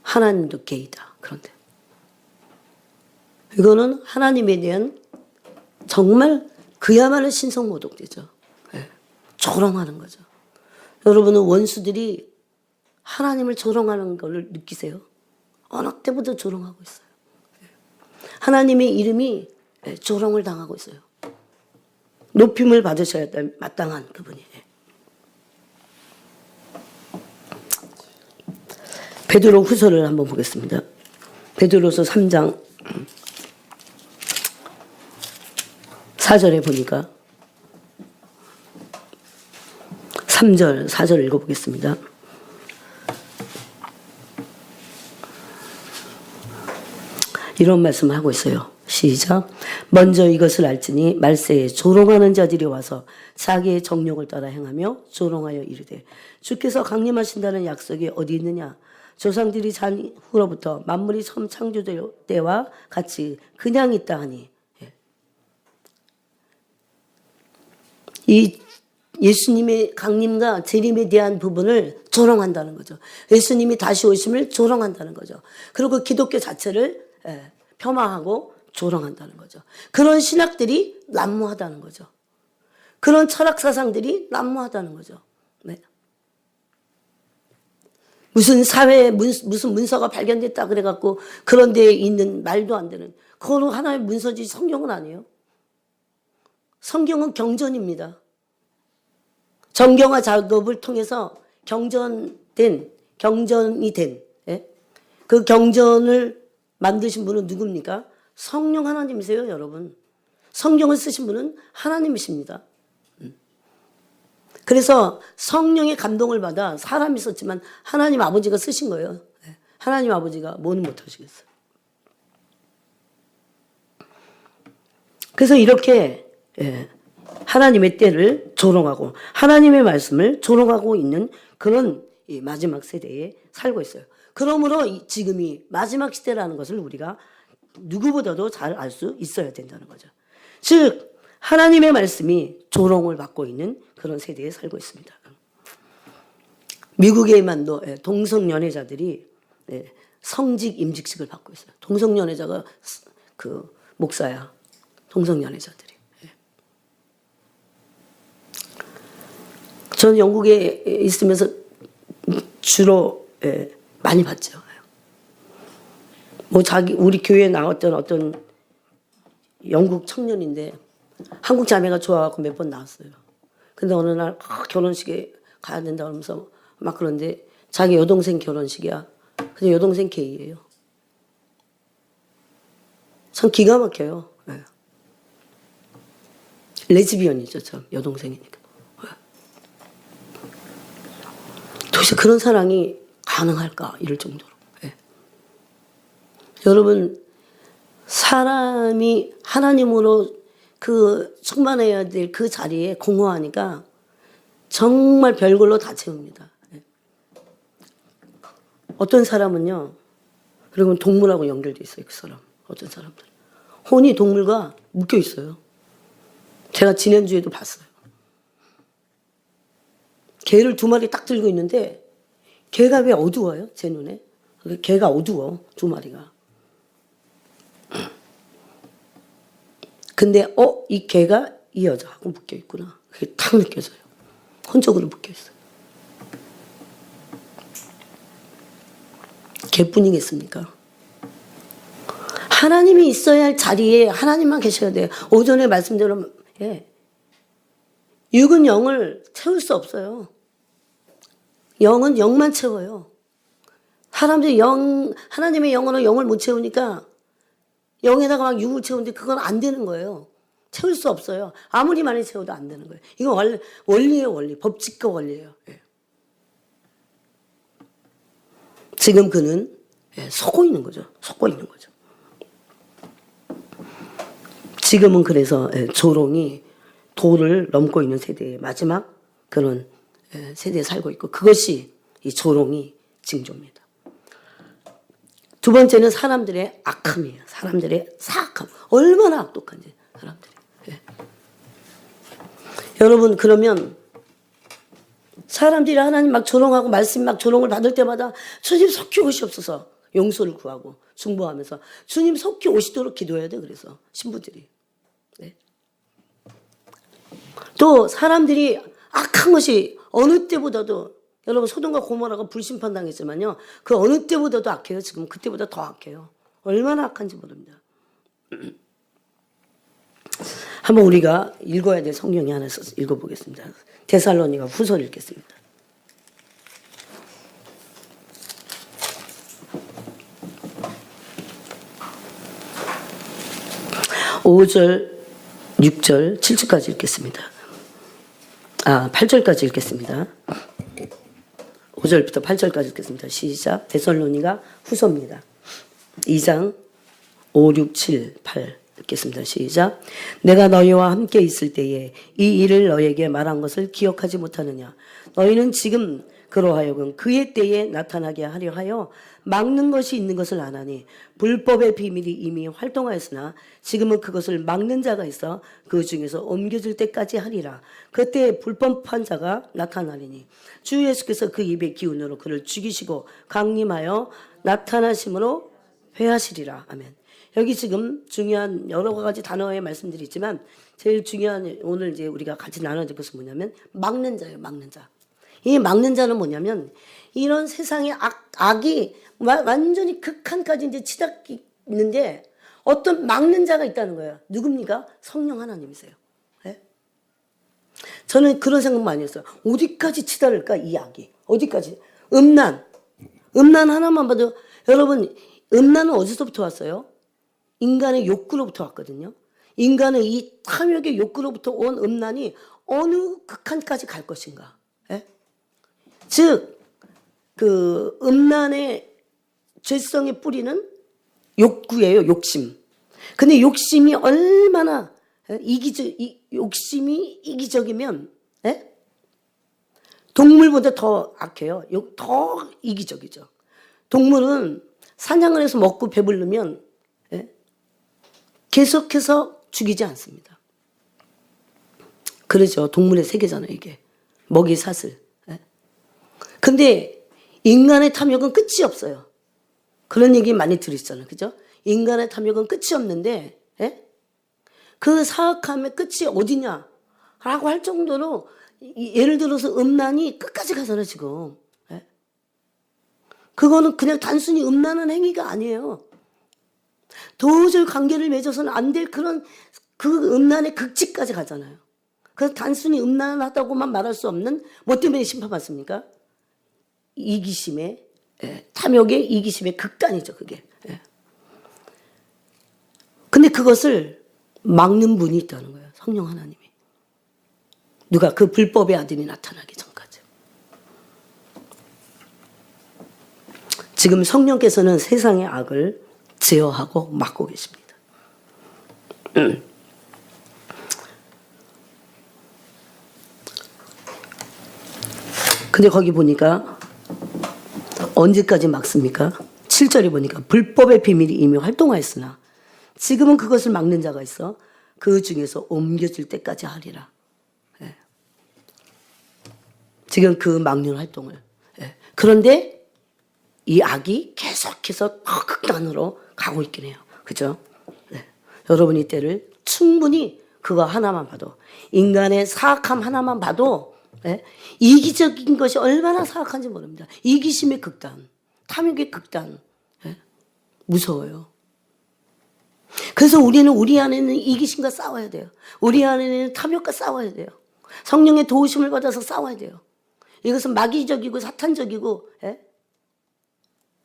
하나님도 게이다. 그런데 이거는 하나님에 대한 정말 그야말로 신성모독되죠. 조롱하는 거죠. 여러분은 원수들이 하나님을 조롱하는 걸 느끼세요? 어느 때부터 조롱하고 있어요. 하나님의 이름이 조롱을 당하고 있어요. 높임을 받으셔야 마땅한 그분이. 베드로 후서를 한번 보겠습니다. 베드로서 3장 4절에 보니까 3절 4절 읽어보겠습니다. 이런 말씀을 하고 있어요. 시작. 먼저 이것을 알지니 말세에 조롱하는 자들이 와서 자기의 정욕을 따라 행하며 조롱하여 이르되 주께서 강림하신다는 약속이 어디 있느냐. 조상들이 잔 후로부터 만물이 처음 창조될 때와 같이 그냥 있다 하니. 이 예수님의 강림과 재림에 대한 부분을 조롱한다는 거죠. 예수님이 다시 오심을 조롱한다는 거죠. 그리고 기독교 자체를 폄하하고 조롱한다는 거죠. 그런 신학들이 난무하다는 거죠. 그런 철학 사상들이 난무하다는 거죠. 네. 무슨 사회에 무슨 문서가 발견됐다 그래갖고 그런 데에 있는 말도 안 되는 그거는 하나의 문서지 성경은 아니에요. 성경은 경전입니다. 정경화 작업을 통해서 경전이 된 그 경전을 만드신 분은 누굽니까? 성령 하나님이세요, 여러분. 성경을 쓰신 분은 하나님이십니다. 그래서 성령의 감동을 받아 사람이 썼지만 하나님 아버지가 쓰신 거예요. 하나님 아버지가 뭐는 못하시겠어요. 그래서 이렇게 하나님의 때를 조롱하고 하나님의 말씀을 조롱하고 있는 그런 마지막 세대에 살고 있어요. 그러므로 지금이 마지막 시대라는 것을 우리가 누구보다도 잘 알 수 있어야 된다는 거죠. 즉 하나님의 말씀이 조롱을 받고 있는 그런 세대에 살고 있습니다. 미국에만도 동성연애자들이 성직 임직식을 받고 있어요. 동성연애자가 그 목사야. 동성연애자들이. 저는 영국에 있으면서 주로 많이 봤죠. 뭐 우리 교회에 나왔던 어떤 영국 청년인데 한국 자매가 좋아갖고 몇 번 나왔어요. 근데 어느 날 결혼식에 가야 된다 그러면서 막 그런데 자기 여동생 결혼식이야. 근데 여동생 게이예요. 참 기가 막혀요. 레즈비언이죠, 참 여동생이니까. 도대체 그런 사랑이 가능할까 이럴 정도로. 여러분 사람이 하나님으로 그 충만해야 될 그 자리에 공허하니까 정말 별걸로 다 채웁니다. 어떤 사람은요, 그리고 동물하고 연결돼 있어요. 그 사람. 어떤 사람들 혼이 동물과 묶여 있어요. 제가 지난주에도 봤어요. 개를 2마리 딱 들고 있는데 개가 왜 어두워요? 제 눈에. 개가 어두워 2마리가. 근데 이 개가 이 여자하고 묶여 있구나. 그게 딱 느껴져요. 혼적으로 묶여 있어요. 개뿐이겠습니까? 하나님이 있어야 할 자리에 하나님만 계셔야 돼요. 오전에 말씀대로 육은 영을 채울 수 없어요. 영은 영만 채워요. 사람들이 하나님의 영으로 영을 못 채우니까 영에다가 막 육을 채우는데 그건 안 되는 거예요. 채울 수 없어요. 아무리 많이 채워도 안 되는 거예요. 이건 원리예요, 원리. 법칙과 원리예요. 지금 그는 속고 있는 거죠. 속고 있는 거죠. 지금은 그래서 조롱이 도를 넘고 있는 세대의 마지막 그런 세대에 살고 있고 그것이 이 조롱이 징조입니다. 두 번째는 사람들의 악함이에요. 사람들의 사악함. 얼마나 악독한지 사람들이. 여러분 그러면 사람들이 하나님 막 조롱하고 말씀 막 조롱을 받을 때마다 주님 속히 오시옵소서 용서를 구하고 중보하면서 주님 속히 오시도록 기도해야 돼. 그래서 신부들이. 또 사람들이 악한 것이 어느 때보다도 여러분 소돔과 고모라가 불심판당했지만요. 그 어느 때보다도 악해요. 지금 그때보다 더 악해요. 얼마나 악한지 모릅니다. 한번 우리가 읽어야 될 성경이 하나 있어서 읽어보겠습니다. 데살로니가 후서를 읽겠습니다. 5절, 6절, 7절까지 읽겠습니다. 8절까지 읽겠습니다. 5절부터 8절까지 읽겠습니다. 시작. 데살로니가 후서입니다. 2장 5, 6, 7, 8 읽겠습니다. 시작. 내가 너희와 함께 있을 때에 이 일을 너희에게 말한 것을 기억하지 못하느냐. 너희는 지금 그로 하여금 그의 때에 나타나게 하려 하여 막는 것이 있는 것을 아나니 불법의 비밀이 이미 활동하였으나 지금은 그것을 막는 자가 있어 그 중에서 옮겨질 때까지 하리라. 그때 불법한 자가 나타나리니 주 예수께서 그 입의 기운으로 그를 죽이시고 강림하여 나타나심으로 회하시리라. 아멘. 여기 지금 중요한 여러 가지 단어의 말씀들이 있지만 제일 중요한 오늘 이제 우리가 같이 나눠질 것은 뭐냐면 막는 자예요. 막는 자. 이 막는 자는 뭐냐면 이런 세상의 악이 완전히 극한까지 이제 치닫는데 어떤 막는 자가 있다는 거예요. 누굽니까? 성령 하나님이세요. 네? 저는 그런 생각 많이 했어요. 어디까지 치달을까 이 악이. 어디까지. 음란 하나만 봐도 여러분 음란은 어디서부터 왔어요? 인간의 욕구로부터 왔거든요. 인간의 이 탐욕의 욕구로부터 온 음란이 어느 극한까지 갈 것인가. 예? 즉, 그 음란의 죄성의 뿌리는 욕구예요, 욕심. 근데 욕심이 얼마나 욕심이 이기적이면 예? 동물보다 더 악해요. 더 이기적이죠. 동물은 사냥을 해서 먹고 배부르면 예? 계속해서 죽이지 않습니다. 그러죠. 동물의 세계잖아요, 이게. 먹이 사슬. 예? 근데 인간의 탐욕은 끝이 없어요. 그런 얘기 많이 들으시잖아요. 그죠? 인간의 탐욕은 끝이 없는데, 예? 그 사악함의 끝이 어디냐? 라고 할 정도로, 예를 들어서 음란이 끝까지 가잖아요, 지금. 예? 그거는 그냥 단순히 음란한 행위가 아니에요. 도저히 관계를 맺어서는 안 될 그런 그 음란의 극치까지 가잖아요. 그래서 단순히 음란하다고만 말할 수 없는 뭐 때문에 심판받습니까? 이기심의 탐욕의 이기심의 극단이죠, 그게. 근데 그것을 막는 분이 있다는 거예요. 성령 하나님이. 누가? 그 불법의 아들이 나타나기 전까지. 지금 성령께서는 세상의 악을 제어하고 막고 계십니다. 근데 거기 보니까 언제까지 막습니까? 7절에 보니까 불법의 비밀이 이미 활동하였으나 지금은 그것을 막는 자가 있어 그 중에서 옮겨질 때까지 하리라. 예. 지금 그 막는 활동을. 예. 그런데 이 악이 계속해서 더 극단으로 가고 있긴 해요. 그죠? 네. 여러분이 때를 충분히 그거 하나만 봐도 인간의 사악함 하나만 봐도 예? 이기적인 것이 얼마나 사악한지 모릅니다. 이기심의 극단, 탐욕의 극단. 예? 무서워요. 그래서 우리는 우리 안에는 이기심과 싸워야 돼요. 우리 안에는 탐욕과 싸워야 돼요. 성령의 도우심을 받아서 싸워야 돼요. 이것은 마귀적이고 사탄적이고 예?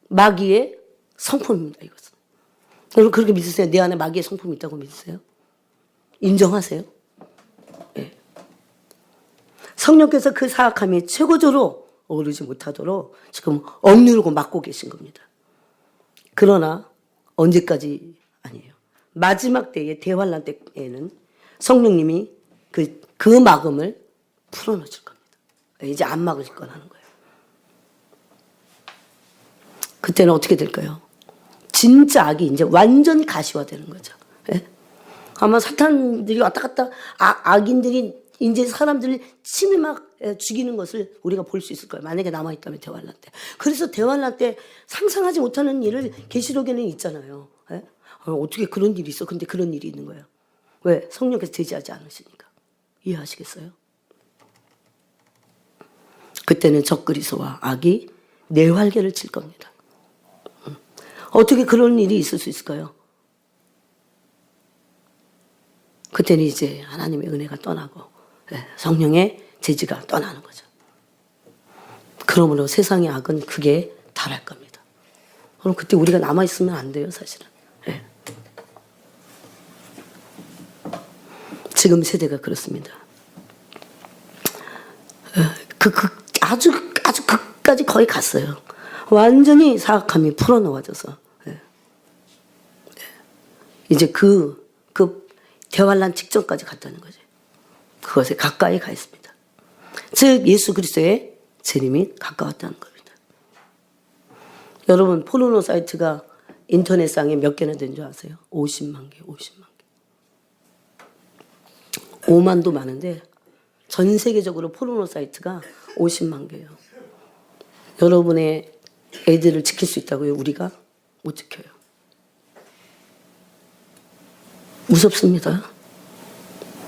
마귀의 성품입니다. 이것은. 여러분 그렇게 믿으세요? 내 안에 마귀의 성품이 있다고 믿으세요? 인정하세요? 예. 성령께서 그 사악함이 최고조로 오르지 못하도록 지금 억누르고 막고 계신 겁니다. 그러나 언제까지 아니에요. 마지막 때에 대환란 때에는 성령님이 그 막음을 풀어놓으실 겁니다. 이제 안 막을 거라는 거예요. 그때는 어떻게 될까요? 진짜 악이 이제 완전 가시화되는 거죠. 예? 아마 사탄들이 왔다 갔다 악인들이 이제 사람들을 침이 막 죽이는 것을 우리가 볼 수 있을 거예요. 만약에 남아있다면 대환란 때. 그래서 대환란 때 상상하지 못하는 일을 계시록에는 있잖아요. 예? 어떻게 그런 일이 있어? 근데 그런 일이 있는 거예요. 왜? 성령께서 제지하지 않으시니까. 이해하시겠어요? 그때는 적그리스도와 악이 내활개를 칠 겁니다. 어떻게 그런 일이 있을 수 있을까요? 그때는 이제 하나님의 은혜가 떠나고 성령의 제지가 떠나는 거죠. 그러므로 세상의 악은 그게 달할 겁니다. 그럼 그때 우리가 남아있으면 안 돼요, 사실은. 네. 지금 세대가 그렇습니다. 아주 극까지 거의 갔어요. 완전히 사악함이 풀어놓아져서. 이제 그 대환란 직전까지 갔다는 거죠. 그것에 가까이 가 있습니다. 즉 예수 그리스도의 재림이 가까웠다는 겁니다. 여러분 포르노 사이트가 인터넷상에 몇 개나 된 줄 아세요? 50만 개. 5만도 많은데 전 세계적으로 포르노 사이트가 50만 개예요. 여러분의 애들을 지킬 수 있다고요? 우리가 못 지켜요. 무섭습니다.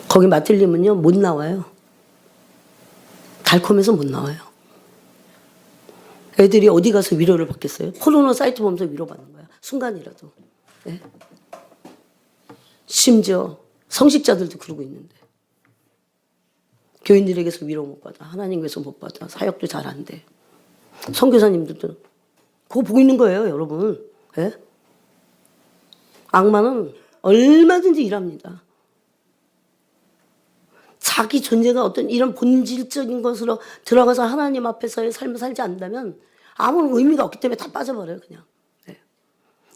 거기 맞들리면요 못 나와요. 달콤해서 못 나와요. 애들이 어디 가서 위로를 받겠어요? 포르노 사이트 보면서 위로받는 거야. 순간이라도. 예? 심지어 성직자들도 그러고 있는데. 교인들에게서 위로 못 받아. 하나님께서 못 받아. 사역도 잘 안 돼. 선교사님들도 그거 보고 있는 거예요, 여러분. 예? 악마는 얼마든지 일합니다. 자기 존재가 어떤 이런 본질적인 것으로 들어가서 하나님 앞에서의 삶을 살지 않는다면 아무런 의미가 없기 때문에 다 빠져버려요, 그냥. 네.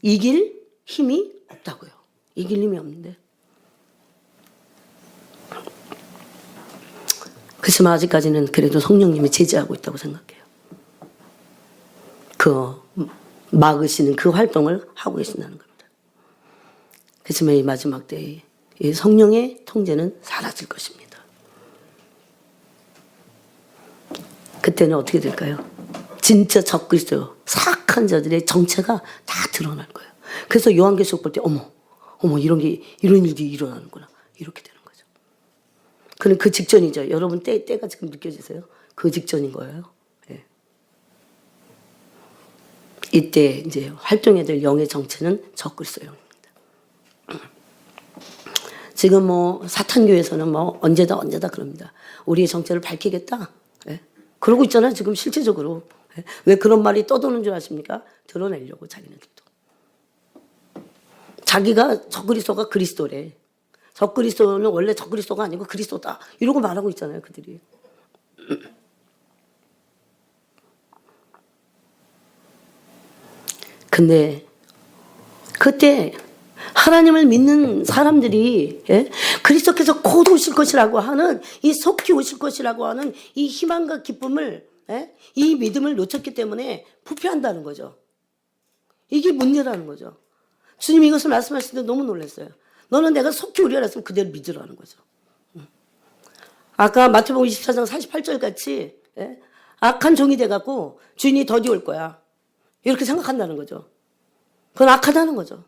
이길 힘이 없다고요. 이길 힘이 없는데. 그렇지만 아직까지는 그래도 성령님이 제지하고 있다고 생각해요. 그 막으시는 그 활동을 하고 계신다는 겁니다. 그렇지만 이 마지막 때에 이 성령의 통제는 사라질 것입니다. 그때는 어떻게 될까요? 진짜 적그리스도 사악한 자들의 정체가 다 드러날 거예요. 그래서 요한계시록 볼 때 어머 이런 일이 일어나는구나 이렇게 되는 거죠. 그는 그 직전이죠. 여러분 때가 지금 느껴지세요? 그 직전인 거예요. 예. 이때 이제 활동해야 될 영의 정체는 적그리스도입니다. 지금 뭐 사탄교에서는 뭐 언제다 그럽니다. 우리의 정체를 밝히겠다. 예. 그러고 있잖아요. 지금 실제적으로. 예. 왜 그런 말이 떠도는 줄 아십니까? 드러내려고 자기네들도. 자기가 적그리스도가 그리스도래. 적그리스도는 원래 적그리스도가 아니고 그리스도다. 이러고 말하고 있잖아요. 그들이. 근데 그때 하나님을 믿는 사람들이 예? 그리스도께서 곧 오실 것이라고 하는 이 속히 오실 것이라고 하는 이 희망과 기쁨을 예? 이 믿음을 놓쳤기 때문에 부패한다는 거죠. 이게 문제라는 거죠. 주님이 이것을 말씀하실 때 너무 놀랐어요. 너는 내가 속히 오리라 했으면 그대로 믿으라는 거죠. 아까 마태복음 24장 48절 같이 예? 악한 종이 돼갖고 주인이 더디 올 거야. 이렇게 생각한다는 거죠. 그건 악하다는 거죠.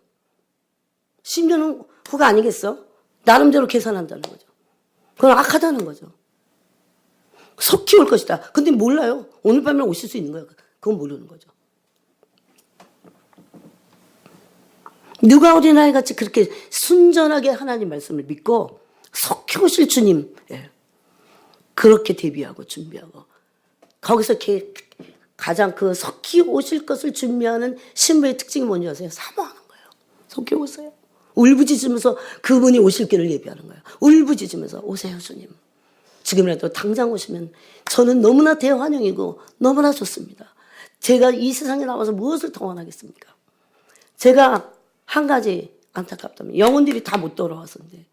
심지어는 후가 아니겠어? 나름대로 계산한다는 거죠. 그건 악하다는 거죠. 속히 올 것이다. 근데 몰라요. 오늘 밤에 오실 수 있는 거예요. 그건 모르는 거죠. 누가 어린아이 같이 그렇게 순전하게 하나님 말씀을 믿고 속히 오실 주님 그렇게 대비하고 준비하고 거기서 가장 그 속히 오실 것을 준비하는 신부의 특징이 뭔지 아세요? 사모하는 거예요. 속히 오세요. 울부짖으면서 그분이 오실 길을 예비하는 거예요. 울부짖으면서 오세요 주님. 지금이라도 당장 오시면 저는 너무나 대환영이고 너무나 좋습니다. 제가 이 세상에 나와서 무엇을 더 원하겠습니까? 제가 한 가지 안타깝다면 영혼들이 다 못 돌아왔었는데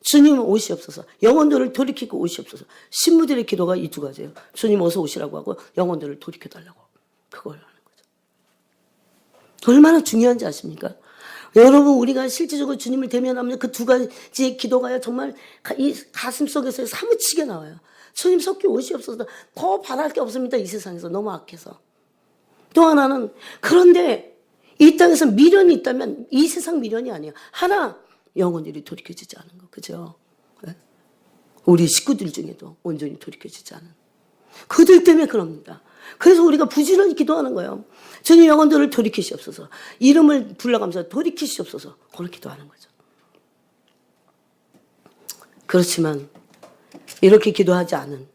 주님 오시옵소서. 영혼들을 돌이키고 오시옵소서. 신부들의 기도가 이 두 가지예요. 주님 어서 오시라고 하고 영혼들을 돌이켜달라고. 그걸 하는 거죠. 얼마나 중요한지 아십니까? 여러분 우리가 실질적으로 주님을 대면하면 그 두 가지의 기도가 정말 이 가슴 속에서 사무치게 나와요. 주님 속히 오시옵소서. 더 바랄 게 없습니다. 이 세상에서 너무 악해서. 또 하나는 그런데 이 땅에서 미련이 있다면 이 세상 미련이 아니에요. 하나 영혼들이 돌이켜지지 않은 거. 그죠? 네? 우리 식구들 중에도 온전히 돌이켜지지 않은. 그들 때문에 그럽니다. 그래서 우리가 부지런히 기도하는 거예요. 주님 영혼들을 돌이키시옵소서. 이름을 불러가면서 돌이키시옵소서. 그렇게 기도하는 거죠. 그렇지만 이렇게 기도하지 않은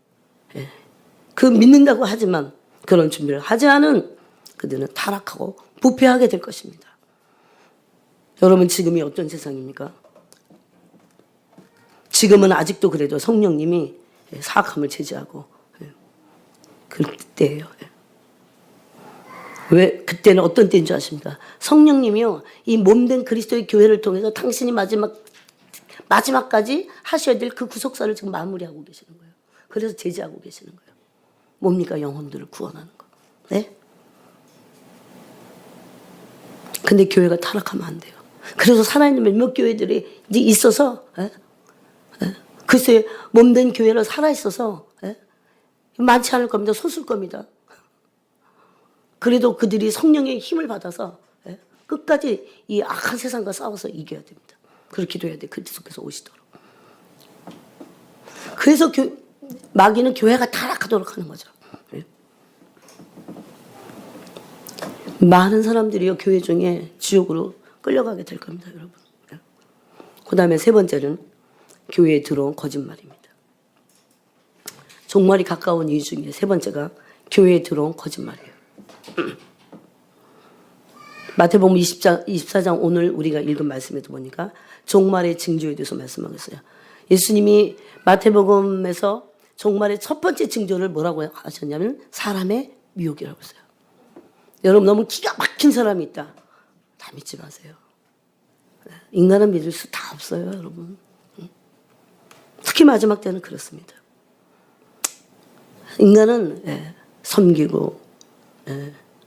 그 믿는다고 하지만 그런 준비를 하지 않은 그들은 타락하고 부패하게 될 것입니다. 여러분 지금이 어떤 세상입니까? 지금은 아직도 그래도 성령님이 사악함을 제지하고 그때예요. 왜 그때는 어떤 때인 줄 아십니까? 성령님이요 이 몸된 그리스도의 교회를 통해서 당신이 마지막까지 하셔야 될 그 구속사를 지금 마무리하고 계시는 거예요. 그래서 제지하고 계시는 거예요. 뭡니까? 영혼들을 구원하는 거. 네? 근데 교회가 타락하면 안 돼요. 그래서 살아있는 몇몇 교회들이 이제 있어서 글쎄 몸된 교회를 살아있어서 많지 않을 겁니다. 솟을 겁니다. 그래도 그들이 성령의 힘을 받아서 끝까지 이 악한 세상과 싸워서 이겨야 됩니다. 그렇게 기도해야 돼. 그리스도께서 오시도록. 그래서 마귀는 교회가 타락하도록 하는 거죠. 많은 사람들이요, 교회 중에 지옥으로 끌려가게 될 겁니다, 여러분. 그 다음에 세 번째는 교회에 들어온 거짓말입니다. 종말이 가까운 이유 중에 세 번째가 교회에 들어온 거짓말이에요. 마태복음 24장 오늘 우리가 읽은 말씀에도 보니까 종말의 징조에 대해서 말씀하고 있어요. 예수님이 마태복음에서 종말의 첫 번째 징조를 뭐라고 하셨냐면 사람의 미혹이라고 했어요. 여러분 너무 기가 막힌 사람이 있다. 다 믿지 마세요. 인간은 믿을 수 다 없어요, 여러분. 특히 마지막 때는 그렇습니다. 인간은 섬기고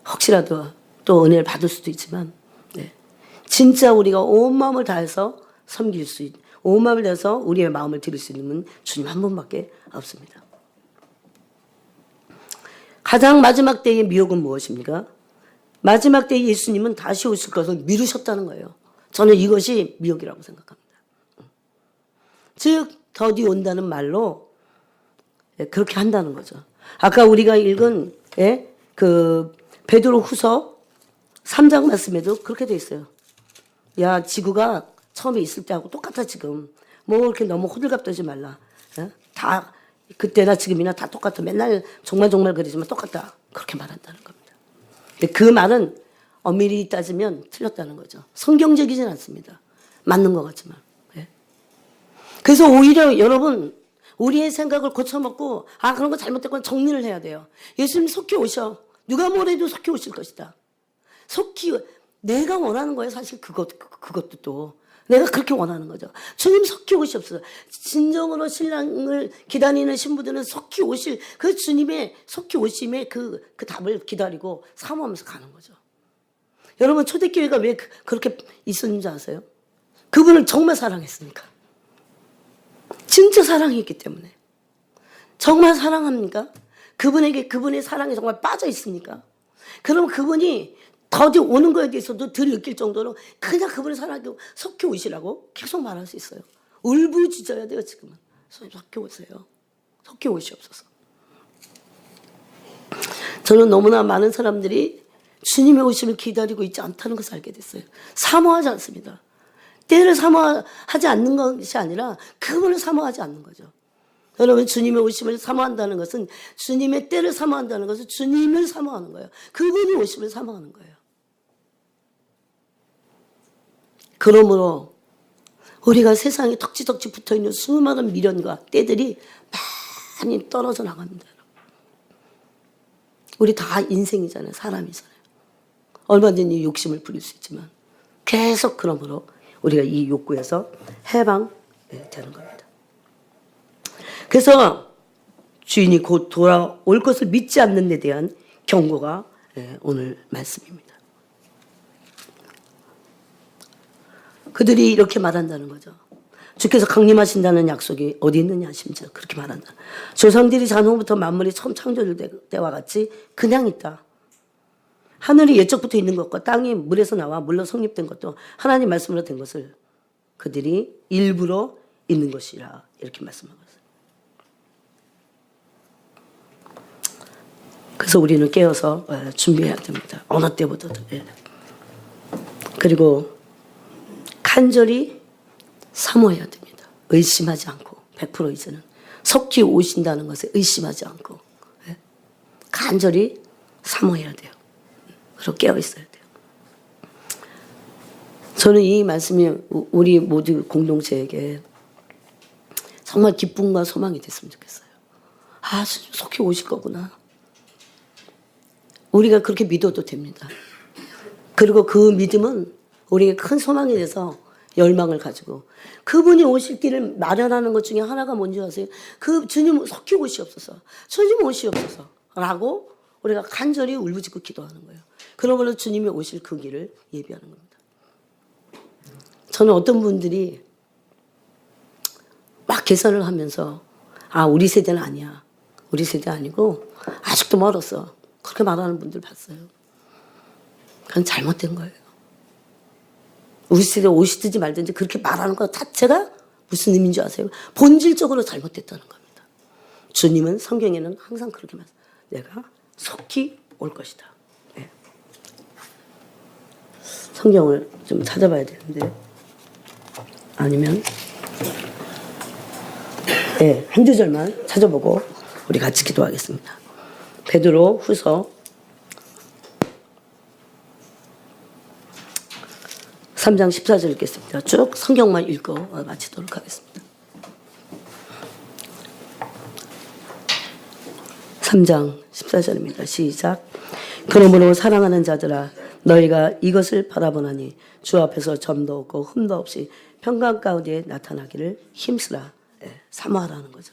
혹시라도 또 은혜를 받을 수도 있지만 진짜 우리가 온 마음을 다해서 섬길 수 있는, 온 마음을 다해서 우리의 마음을 드릴 수 있는 분 주님 한 분밖에 없습니다. 가장 마지막 때의 미혹은 무엇입니까? 마지막 때에 예수님은 다시 오실 것을 미루셨다는 거예요. 저는 이것이 미혹이라고 생각합니다. 즉 더디 온다는 말로 그렇게 한다는 거죠. 아까 우리가 읽은 그 베드로후서 3장 말씀에도 그렇게 돼 있어요. 야, 지구가 처음에 있을 때하고 똑같아 지금. 뭐 이렇게 너무 호들갑 떨지 말라. 다 그때나 지금이나 다 똑같아. 맨날 정말 그러지만 똑같다. 그렇게 말한다는 겁니다. 근데 그 말은 엄밀히 따지면 틀렸다는 거죠. 성경적이진 않습니다. 맞는 것 같지만. 그래서 오히려 여러분 우리의 생각을 고쳐먹고 그런 거 잘못됐건 정리를 해야 돼요. 예수님 속히 오셔. 누가 뭐래도 속히 오실 것이다. 속히 내가 원하는 거예요. 사실 그것도 또 내가 그렇게 원하는 거죠. 주님 속히 오시옵소서. 진정으로 신랑을 기다리는 신부들은 속히 오실 그 주님의 속히 오심의 그 답을 기다리고 사모하면서 가는 거죠. 여러분 초대교회가 왜 그렇게 있었는지 아세요? 그분을 정말 사랑했으니까. 진짜 사랑했기 때문에. 정말 사랑합니까? 그분에게 그분의 사랑에 정말 빠져 있습니까? 그럼 그분이 더디 오는 거에 대해서도 덜 느낄 정도로 그냥 그분을 사랑하고 속히 오시라고 계속 말할 수 있어요. 울부짖어야 돼요 지금은. 속히 오세요. 속히 오시옵소서. 저는 너무나 많은 사람들이 주님의 오심을 기다리고 있지 않다는 것을 알게 됐어요. 사모하지 않습니다. 때를 사모하지 않는 것이 아니라 그분을 사모하지 않는 거죠. 여러분 주님의 오심을 사모한다는 것은 주님의 때를 사모한다는 것은 주님을 사모하는 거예요. 그분이 오심을 사모하는 거예요. 그러므로 우리가 세상에 덕지덕지 붙어있는 수많은 미련과 때들이 많이 떨어져 나갑니다. 우리 다 인생이잖아요. 사람이잖아요. 얼마든지 욕심을 부릴 수 있지만 계속 그러므로 우리가 이 욕구에서 해방되는 겁니다. 그래서 주인이 곧 돌아올 것을 믿지 않는 데 대한 경고가 오늘 말씀입니다. 그들이 이렇게 말한다는 거죠. 주께서 강림하신다는 약속이 어디 있느냐 심지어 그렇게 말한다. 조상들이 잔호부터 만물이 처음 창조될 때와 같이 그냥 있다. 하늘이 예적부터 있는 것과 땅이 물에서 나와 물로 성립된 것도 하나님 말씀으로 된 것을 그들이 일부러 있는 것이라 이렇게 말씀하고 있어요. 그래서 우리는 깨어서 준비해야 됩니다. 어느 때보다도. 그리고 간절히 사모해야 됩니다. 의심하지 않고 100% 이제는 속히 오신다는 것에 의심하지 않고 간절히 사모해야 돼요. 그리고 깨어 있어야 돼요. 저는 이 말씀이 우리 모두 공동체에게 정말 기쁨과 소망이 됐으면 좋겠어요. 속히 오실 거구나. 우리가 그렇게 믿어도 됩니다. 그리고 그 믿음은 우리에게 큰 소망이 돼서 열망을 가지고 그분이 오실 길을 마련하는 것 중에 하나가 뭔지 아세요? 그 주님 속히 오시옵소서. 주님 오시옵소서. 라고 우리가 간절히 울부짖고 기도하는 거예요. 그러므로 주님이 오실 그 길을 예비하는 겁니다. 저는 어떤 분들이 막 계산을 하면서 우리 세대는 아니야. 우리 세대 아니고 아직도 멀었어. 그렇게 말하는 분들 봤어요. 그건 잘못된 거예요. 우리 세대 오시든지 말든지 그렇게 말하는 것 자체가 무슨 의미인지 아세요? 본질적으로 잘못됐다는 겁니다. 주님은 성경에는 항상 그렇게 말해요. 내가 속히 올 것이다. 성경을 좀 찾아봐야 되는데. 아니면 네, 한두 절만 찾아보고 우리 같이 기도하겠습니다. 베드로 후서 3장 14절 읽겠습니다. 쭉 성경만 읽고 마치도록 하겠습니다. 3장 14절입니다. 시작. 그러므로 사랑하는 자들아 너희가 이것을 바라보나니 주 앞에서 점도 없고 흠도 없이 평강 가운데 나타나기를 힘쓰라. 사모하라는 거죠.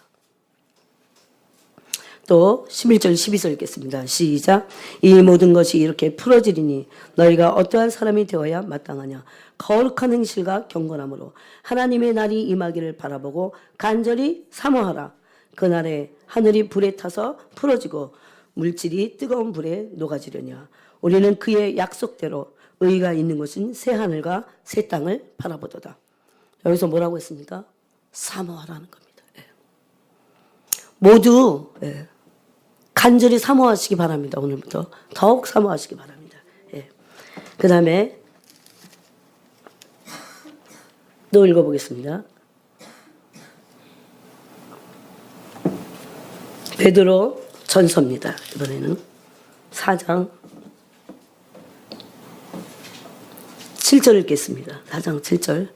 또 11절 12절 읽겠습니다. 시작. 이 모든 것이 이렇게 풀어지리니 너희가 어떠한 사람이 되어야 마땅하냐. 거룩한 행실과 경건함으로 하나님의 날이 임하기를 바라보고 간절히 사모하라. 그날에 하늘이 불에 타서 풀어지고 물질이 뜨거운 불에 녹아지려냐. 우리는 그의 약속대로 의가 있는 곳인 새 하늘과 새 땅을 바라보도다. 여기서 뭐라고 했습니까? 사모하라는 겁니다. 모두 간절히 사모하시기 바랍니다. 오늘부터 더욱 사모하시기 바랍니다. 그 다음에 또 읽어보겠습니다. 베드로 전서입니다. 이번에는 4장 7절 읽겠습니다. 4장 7절.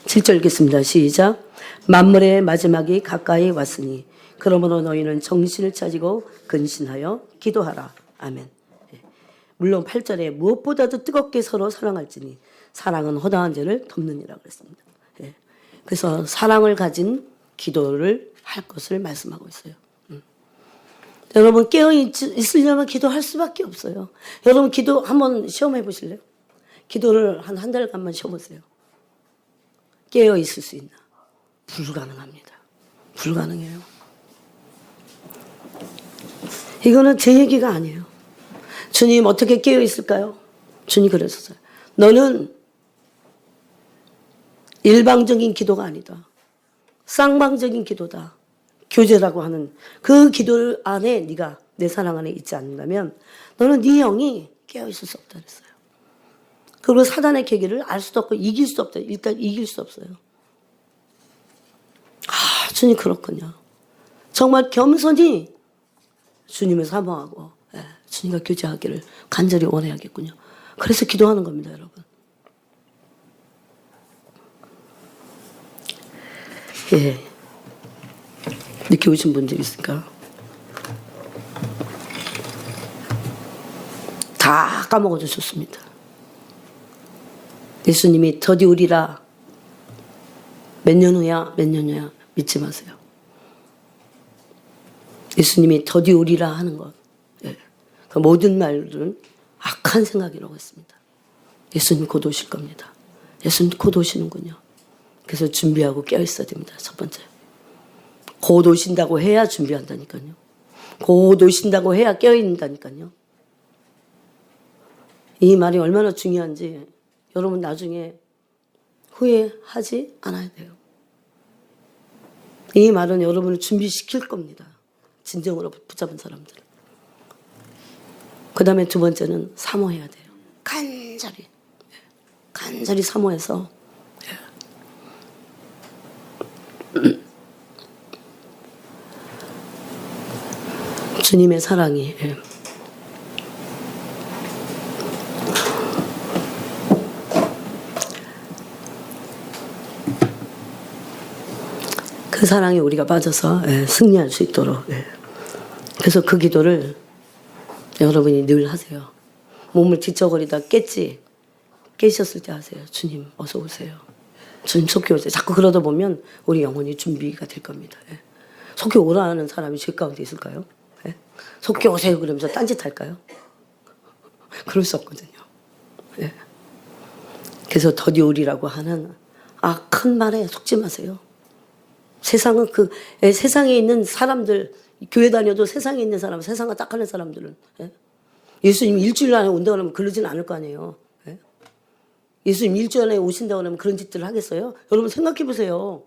7절 읽겠습니다. 시작. 만물의 마지막이 가까이 왔으니 그러므로 너희는 정신을 차리고 근신하여 기도하라. 아멘. 물론 8절에 무엇보다도 뜨겁게 서로 사랑할지니 사랑은 허다한 죄를 덮느니라 그랬습니다. 그래서 사랑을 가진 기도를 할 것을 말씀하고 있어요. 여러분 깨어 있으려면 기도할 수밖에 없어요. 여러분 기도 한번 시험해 보실래요? 기도를 한 달간만 쉬어보세요. 깨어 있을 수 있나? 불가능합니다. 불가능해요. 이거는 제 얘기가 아니에요. 주님 어떻게 깨어 있을까요? 주님 그러셨어요. 너는 일방적인 기도가 아니다. 쌍방적인 기도다. 교제라고 하는 그 기도 안에 네가 내 사랑 안에 있지 않는다면 너는 네 영이 깨어 있을 수 없다 그랬어요. 그리고 사단의 계기를 알 수도 없고 이길 수도 없다. 일단 이길 수 없어요. 아, 주님 그렇군요. 정말 겸손히 주님을 사모하고 주님과 교제하기를 간절히 원해야겠군요. 그래서 기도하는 겁니다, 여러분. 늦게 오신 분들 있을까? 다 까먹어도 좋습니다. 예수님이 더디 오리라. 몇 년 후야, 몇 년 후야 믿지 마세요. 예수님이 더디 오리라 하는 것. 그 모든 말들은 악한 생각이라고 했습니다. 예수님 곧 오실 겁니다. 예수님 곧 오시는군요. 그래서 준비하고 깨어있어야 됩니다. 첫 번째. 곧 오신다고 해야 준비한다니까요. 곧 오신다고 해야 깨어있는다니까요. 이 말이 얼마나 중요한지 여러분 나중에 후회하지 않아야 돼요. 이 말은 여러분을 준비시킬 겁니다. 진정으로 붙잡은 사람들. 그 다음에 두 번째는 사모해야 돼요. 간절히 사모해서 주님의 사랑이 그 사랑에 우리가 빠져서 승리할 수 있도록 그래서 그 기도를 여러분이 늘 하세요. 몸을 뒤척거리다 깨셨을 때 하세요. 주님 어서 오세요. 주님 속히 오세요. 자꾸 그러다 보면 우리 영혼이 준비가 될 겁니다. 속히 오라는 사람이 죄 가운데 있을까요? 속히 오세요 그러면서 딴짓 할까요? 그럴 수 없거든요. 그래서 더디 오리라고 하는 악한 말에 속지 마세요. 세상은 세상에 있는 사람들, 교회 다녀도 세상에 있는 사람, 세상과 딱 하는 사람들은 예수님 일주일 안에 온다고 하면 그러지는 않을 거 아니에요. 예수님 일주일 안에 오신다고 하면 그런 짓들을 하겠어요? 여러분 생각해 보세요.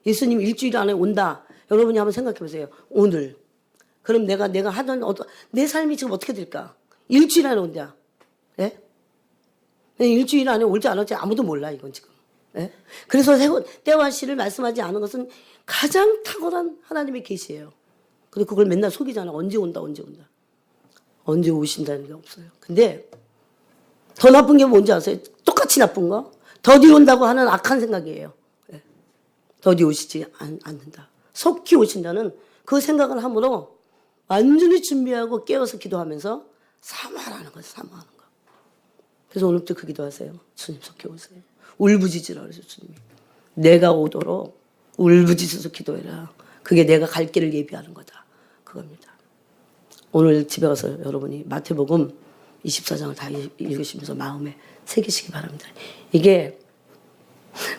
예수님 일주일 안에 온다. 여러분이 한번 생각해 보세요. 오늘. 그럼 내가 하던 내 삶이 지금 어떻게 될까? 일주일 안에 온다. 일주일 안에 올지 안 올지 아무도 몰라 이건 지금. 예? 그래서 때와 시를 말씀하지 않은 것은 가장 탁월한 하나님의 계시예요. 근데 그걸 맨날 속이잖아. 언제 온다 언제 온다. 언제 오신다는 게 없어요. 근데 더 나쁜 게 뭔지 아세요? 똑같이 나쁜 거? 더디 온다고 하는 악한 생각이에요. 예. 더디 오시지 않는다. 속히 오신다는 그 생각을 함으로 완전히 준비하고 깨어서 기도하면서 사모하라는 거예요. 사모하는 거. 그래서 오늘부터 그 기도하세요. 주님 속히 오세요. 울부짖으라 그러죠. 주님이. 내가 오도록 울부짖어서 기도해라. 그게 내가 갈 길을 예비하는 거다. 그겁니다. 오늘 집에 가서 여러분이 마태복음 24장을 다 읽으시면서 마음에 새기시기 바랍니다. 이게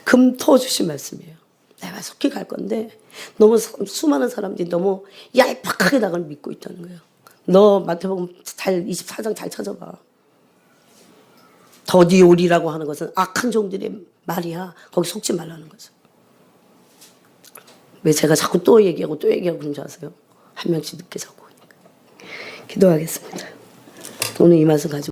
금토 주신 말씀이에요. 내가 속히 갈 건데 너무 수많은 사람들이 너무 얄팍하게 나를 믿고 있다는 거예요. 너 마태복음 24장 잘 찾아봐. 더디 오리라고 하는 것은 악한 종들의 말이야. 거기 속지 말라는 거죠. 왜 제가 자꾸 또 얘기하고 그런 줄 아세요? 한 명씩 늦게 자고 오니까. 기도하겠습니다. 오늘 이 말씀 가지고